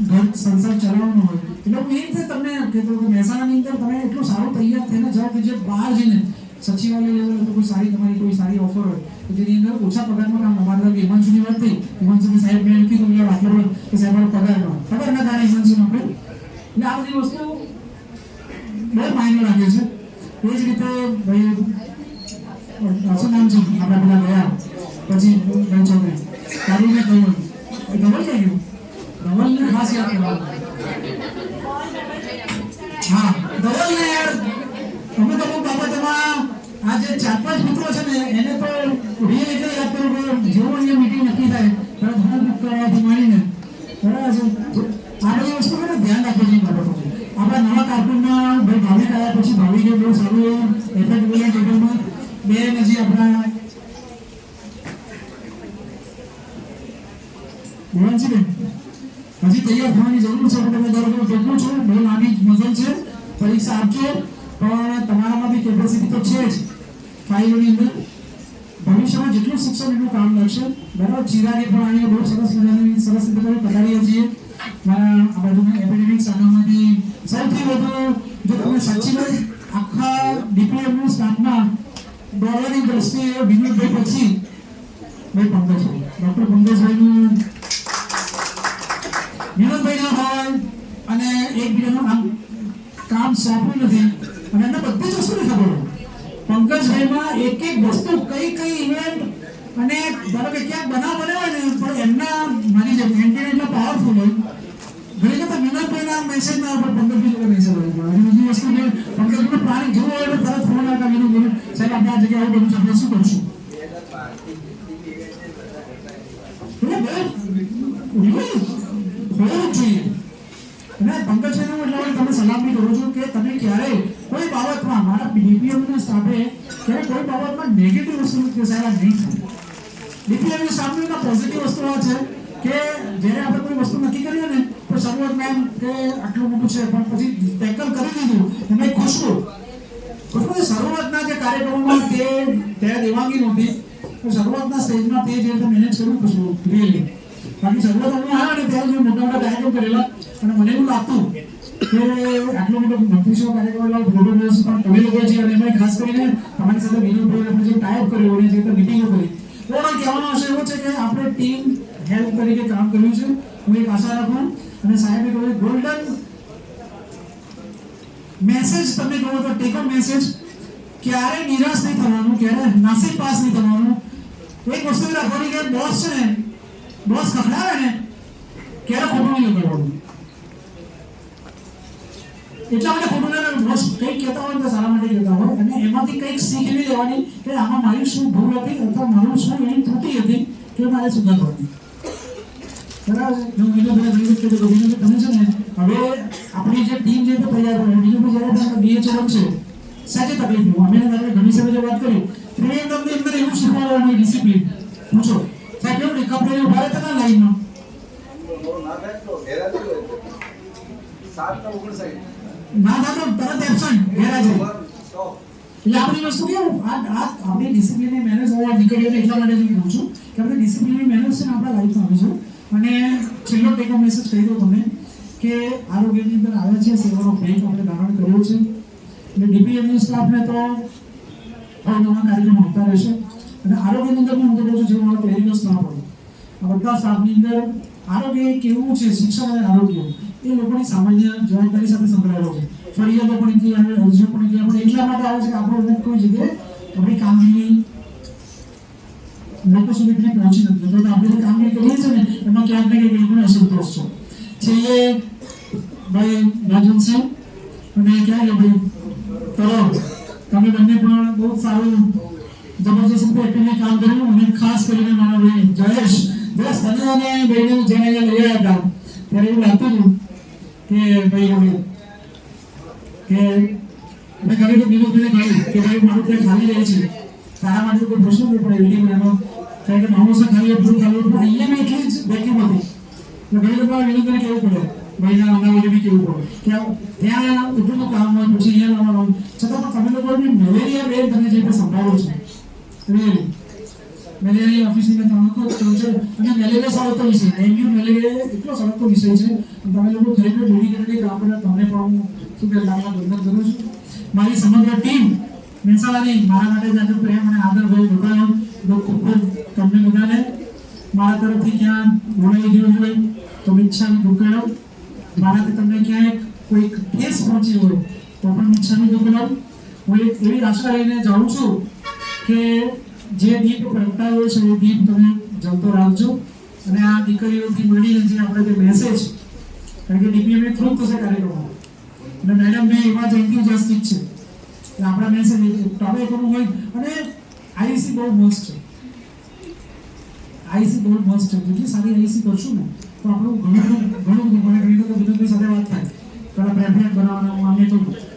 ઘર સંસાર ચલાવવાનો હોય એટલે હું એ રીતે તમને કહેતો કે મહેસાણાની અંદર તમે એટલું સારું તૈયાર થઈને જાઓ કે જે બહાર જઈને સચિવાલય લેવલ તો કોઈ સારી તમારી કોઈ સારી ઓફર હોય તો જેની અંદર ઓછા પગારમાં કામ. અમારા હિમાંશુની વાત થઈ, હિમાંશુની સાહેબ મેં કીધું આટલો કે સાહેબ મારો પગાર ના થાય હિમાંશુને આપણે એટલે આ બધી વસ્તુ બહુ માયને લાગે છે. એ જ રીતે ભાઈ શું નામ છે આપણા પેલા ગયા પછી ભાઈ છોકરી તારું મેં કહ્યું ધવલ ક્યાં ગયું? ધવલને ખાસ યાદ કરવાનું. હા ધવલને યાર અમુક બાબતમાં આ જે 4-5 મિત્રો છે ને એને તો રિયલ એટલે યાદ કરું કે જેવું અહીંયા મીટિંગ નક્કી થાય ત્યારે ધવલ બુક કરવાથી માંડીને બરાબર છે. આ બધી વસ્તુ ધ્યાન રાખવી જોઈએ બાબતો છે. આપણા નવા કારકુનમાં ભાઈ ભાવિક આવ્યા પછી ભાવિકે બહુ સારું એફેક્ટ બોલ્યા ટેબલમાં બે નજી આપણા બોલાનજીબેન હજી તૈયાર થવાની જરૂર છે. તમે દર વખતે કેટલું છું બહુ લાંબી મજલ છે, પરીક્ષા આપજો પણ તમારામાં બી કેપેસિટી તો છે જ ફાઇલોની અંદર. ભવિષ્યમાં જેટલું શિક્ષણ એટલું કામ લાગશે, બરાબર. ચિરાગે પણ અહીંયા બહુ સરસ મજાની સરસ રીતે પધારીએ છીએ. મારા આ બાજુના એકેડેમિક શાખામાંથી સૌથી વધુ જો તમે સાચી આખા ડીપીએમનું સ્ટાફમાં ડોલરની દ્રષ્ટિએ વિનોદભાઈ પછી ભાઈ પંકજભાઈ, ડૉક્ટર પંકજભાઈનું વિનોદભાઈ ના હોય અને એકબીજાનું કામ સોંપ્યું નથી અને એમને બધી જ વસ્તુની ખબર હોય. પંકજભાઈમાં એક વસ્તુ કઈ ઇવેન્ટ અને ધારો કે ક્યાંક બનાવ બન્યો હોય ને પણ એમના મારી જેમ એન્ટિના એટલા પાવરફુલ હોય ઘણી વખત વિનોદભાઈના મેસેજ ના ઉપર પંકજભાઈ જોડે મેસેજ હોય. અને બીજી વસ્તુ કે પંકજભાઈનું પ્લાનિંગ જેવું હોય એટલે તરત ફોન આવતા વિનોદભાઈ સાહેબ આપણે આ જગ્યાએ આવું બધું આપણે શું કરશું હોવું જોઈએ. અને પંકજભાઈનું એટલે તમે સલામ બી કરો છો કે તમે ક્યારે કોઈ બાબતમાં મારા ડીપીએમના સ્ટાફે ક્યારે કોઈ બાબતમાં નેગેટિવ વસ્તુ કે સાહેબ નહીં થાય. ડીપીએમના સ્ટાફની પોઝિટિવ વસ્તુ આ છે કે જ્યારે આપણે કોઈ વસ્તુ નક્કી કરીએ ને તો શરૂઆતમાં એમ કે આટલું મોટું છે પણ પછી ટેકલ કરી દીધું એમાં ખુશબુ શરૂઆતના જે કાર્યક્રમોમાં તે ત્યારે દેવાંગી નહોતી શરૂઆતના સ્ટેજમાં તે જે રીતે મેનેજ કર્યું ખુશબુ રિયલી. બાકી શરૂઆત હું આવ્યો ને ત્યારે મેં મોટા મોટા કાર્યક્રમ કરેલા અને મને એવું લાગતું કે આટલો મોટો મંત્રીશ્રીઓ કાર્યક્રમ ફોટો દિવસ પણ તમે લોકો છે અને એમાં ખાસ કરીને તમારી સાથે વિનોદભાઈ આપણે જે ટાઈપ કર્યો અને જે રીતે મિટિંગો કરી ઓવરઓલ કહેવાનો આશય એવો છે કે આપણે ટીમ હેલ્પ તરીકે કામ કર્યું છે. હું એક આશા રાખું અને સાહેબે કહ્યું ગોલ્ડન મેસેજ તમે કહો તો ટેક ઓફ મેસેજ ક્યારે નિરાશ નહીં થવાનું, ક્યારે નાસીબ પાસ નહીં થવાનું. એક વસ્તુ રાખવાની કે બોસ છે ને બોસ ખખડાવે ને ક્યારે ખોટું નહીં લગાડવાનું. એટલા માટે ખોટું ના બોસ કંઈક કહેતા હોય તો સારા માટે કહેતા હોય અને એમાંથી કંઈક શીખ એવી લેવાની કે આમાં મારી શું ભૂલ હતી અથવા મારું શું એની ત્રુટિ હતી કે મારે સુધારવાની. બરાબર છે. હું વિનોદભાઈ તમે છે ને હવે આપણી જે ટીમ જે તૈયાર હોય વિનોદભાઈ જ્યારે ડીએચઓ છે સાચી તકલીફ અમે ઘણી સમય જે વાત કરી ત્રિવેન્દ્રની અંદર એવું શીખવાડવાનું ડિસિપ્લિન પૂછો સાહેબ કેવું કપડે ઉભા રહેતા ના લાઈનમાં ના થતો તરત એબસન્ટ ગેરહાજર. એટલે આ બધી વસ્તુ કેવું આપણી ડિસિપ્લિનની મહેનત હોવા દીકરીઓને એટલા માટે હું કહું છું કે આપણે ડિસિપ્લિનની મહેનત છે ને આપણા લાઈફમાં આવીશું. અને છેલ્લો ટેકો મેસેજ કહી દઉં તમને કે આરોગ્યની અંદર આવ્યા છે સેવાનો બ્રેક આપણે ધારણ કર્યો છે એટલે ડીપીએમની સ્ટાફને તો નવા કાર્યક્રમ આવતા રહેશે. અને આરોગ્યની અંદર હું કહું છું જે મારો ક્લિનિકલ સ્ટાફ હોય આ બધા સ્ટાફની અંદર આરોગ્ય કેવું છે, શિક્ષણ અને આરોગ્ય એ લોકોની સામાન્ય જવાબદારી સાથે સંકળાયેલો છે. ફરિયાદો પણ એટલી આવે, અરજીઓ પણ એટલી આપણે એટલા માટે આવે છે કે આપણો અમુક કોઈ જગ્યાએ આપણી કામગીરી લોકો સુધી એટલી પહોંચી નથી. તો આપણે જે કામગીરી કરીએ છીએ ને એમાં ક્યાંક ને ક્યાંક એ લોકોને અસંતોષ છે. છેલ્લે ભાઈ રાજવંતસિંહ અને ક્યાં ગયા ભાઈ તરફ, તમે બંને પણ બહુ સારું જબરજસ્ત રીતે એક્ટિવલી કામ કર્યું. અને ખાસ કરીને મારા ભાઈ જયેશ તને અને ભાઈને જેને લઈ આવ્યા હતા ત્યારે એવું લાગતું હતું કે ભાઈ કે મેં કહ્યું તો વિનોદભાઈને કહ્યું કે ભાઈ મારું ત્યાં ખાલી રહે છે, તારા માટે કોઈ પ્રશ્ન નહીં પડે એવી મને એનો કારણ કે મામોસા ખાલી એટલું ખાલી પણ અહીંયા મેં એટલી જ વેક્યુમ હતી. તો ઘણી લોકો વિનોદભાઈને કેવું પડે ભાઈના અનાવલી બી કેવું પડે કે ત્યાં એટલું કામ હોય પછી અહીંયા લાવવાનું છતાં પણ તમે લોકો બી મેલેરિયા બેન તમે જે રીતે સંભાળો છો રિયલી મેલેરિયા ઓફિસની તમે લોકો છે અને મેલેરિયા સળગતો વિષય ડેન્ગ્યુ મેલેરિયા એટલો સળગતો વિષય છે. તમે લોકો ખરેખર ડેડિકેટેડ કામ કરે. તમને પણ શું કે લાગલા બંધન કરું છું. મારી સમગ્ર ટીમ મહેસાણાની મારા માટે જાજો પ્રેમ અને આદર ભાઈ બતાવ્યો ખૂબ ખૂબ તમને બધાને મારા તરફથી ક્યાં બોલાવી ગયું હોય તો મિચ્છામી દુક્કડમ, મારાથી તમને ક્યાંય કોઈ ઠેસ પહોંચી હોય તો પણ મિચ્છામી દુક્કડમ. હું એક એવી આશા લઈને જાઉં છું કે જે દીપ પ્રગટાવ્યો છે એ દીપ તમે જલતો રાખજો. અને આ દીકરીઓથી મળીને જે આપણે જે મેસેજ, કારણ કે ડીપીએમ થ્રુ થશે કાર્યક્રમો અને મેડમ બી એવા જ એન્થ્યુઝિયાસ્ટિક છે કે આપણા મેસેજ ટોવે કરવું હોય. અને આઈસી બહુ મસ્ત છે, આઈસી બહુ મસ્ત છે. જેટલી સારી આઈસી કરશું ને તો આપણું ઘણું બધું મને ઘણી વખત વિનોદભાઈ સાથે વાત થાય પેલા પ્રેફરન્સ બનાવવાના હું આમે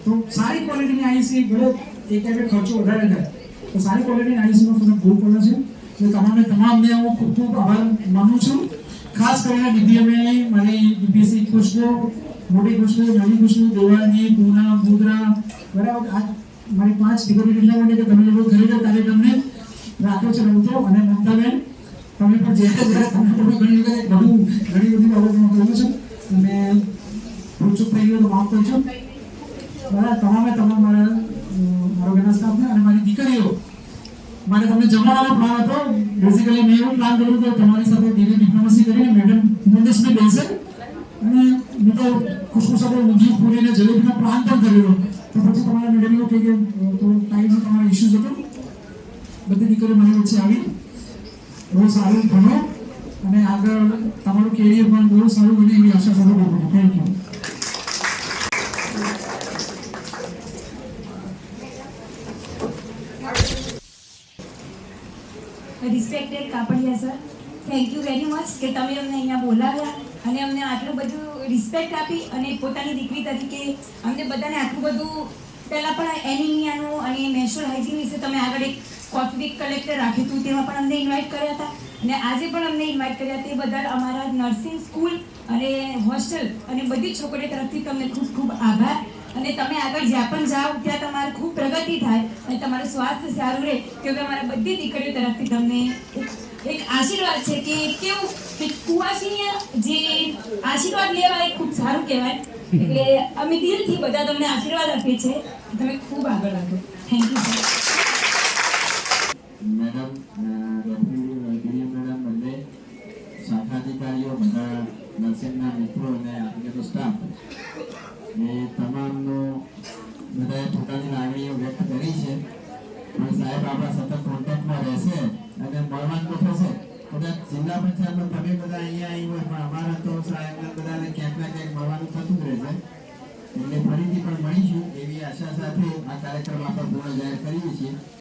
તો સારી ક્વોલિટીની આઈસી ભલે એક ટાઈમે ખર્ચો વધારે થાય તો સારી ક્વોલિટીની આઈસીનો ફરક બહુ પડે છે. એટલે તમામને હું ખૂબ ખૂબ આભાર માનું છું. ખાસ કરીને ડીપીએમએ મારી ડીપીએસસી ખુશબુ, મોટી ખુશબુ, નાની ખુશબુ, દેવાળની, પૂના, મુદ્રા, બરાબર આ મારી 5 દીકરીઓ એટલા માટે કે તમે લોકો ખરેખર કાર્યક્રમને રાખ્યો છે રમતો. અને મમતાબેન તમે પણ જે તે જ્યારે તમે લોકો ઘણી બધી બાબતમાં કહ્યું છે અને ચૂપ થઈ ગયો તો માફ કરજો. બરાબર તમામ મારા આરોગ્યના સ્ટાફને અને મારી દીકરીઓ મારે તમને જમવાનો પ્લાન હતો. બેઝિકલી મેં એવું પ્લાન કર્યું કે તમારી સાથે ધીરે ડિપ્લોમસી કરીને મેડમ મુંદેશભાઈ બેસે અને મેં તો ખુશખુશ સાથે ઊંધિયું પૂરીને જલેબીનો પ્લાન પણ કર્યો. તો પછી તમારા મેડમ એવું કહે કે તો ટાઈમનો તમારો ઇસ્યુઝ હતો. બધી દીકરીઓ મારી વચ્ચે આવી. બહુ સારું ભણો અને આગળ તમારું કેરિયર પણ બહુ સારું બને એવી આશા સાથે બોલું. Thank you. Respected Kapadia sir, thank you very much કે તમે અમને અહીંયા બોલાવ્યા અને અમને આટલું બધું રિસ્પેક્ટ આપી અને પોતાની દીકરી તરીકે અમને બધાને આટલું બધું પહેલાં પણ એનિમિયાનું અને મેન્સ્ટ્રુઅલ હાઇજીન વિશે તમે આગળ એક કોફી વીક કલેક્ટર રાખ્યું હતું તેમાં પણ અમને ઇન્વાઇટ કર્યા હતા અને આજે પણ અમને ઇન્વાઇટ કર્યા તે બદલ અમારા નર્સિંગ સ્કૂલ અને હોસ્ટેલ અને બધી છોકરીઓ તરફથી તમને ખૂબ ખૂબ આભાર. અને તમે આગળ જ્યાં પણ જાઓ ત્યાં તમારે ખૂબ પ્રગતિ થાય અને તમારું સ્વાસ્થ્ય સારું રહે કેમ કે અમારા બધી દીકરીઓ તરફથી તમને એક આશીર્વાદ છે કે કેવું કે કુવાસીને જે આશીર્વાદ લેવા એ ખૂબ સારું કહેવાય. એટલે અમે દિલથી બધા તમને આશીર્વાદ આપીએ છીએ. તમે ખૂબ આગળ વધો. Thank you sir. Madam, deputy madam બંને શાખાધિકારીઓ, બધા નર્સિંગના મિત્રો અને આરોગ્યનો સ્ટાફ એ તમામનો બધાએ પોતાની લાગણીઓ વ્યક્ત કરી છે. પણ સાહેબ આપણા સતત કોન્ટેક્ટમાં રહેશે અને મળવાનું તો થશે. કદાચ જિલ્લા પંચાયતમાં તમે બધા અહીંયા આવી હોય પણ અમારા તો સાહેબને બધાને ક્યાંક ના ક્યાંક મળવાનું થતું જ રહેશે. એટલે ફરીથી પણ મળીશું એવી આશા સાથે આ કાર્યક્રમ આપણે પૂર્ણ જાહેર કરીએ છીએ.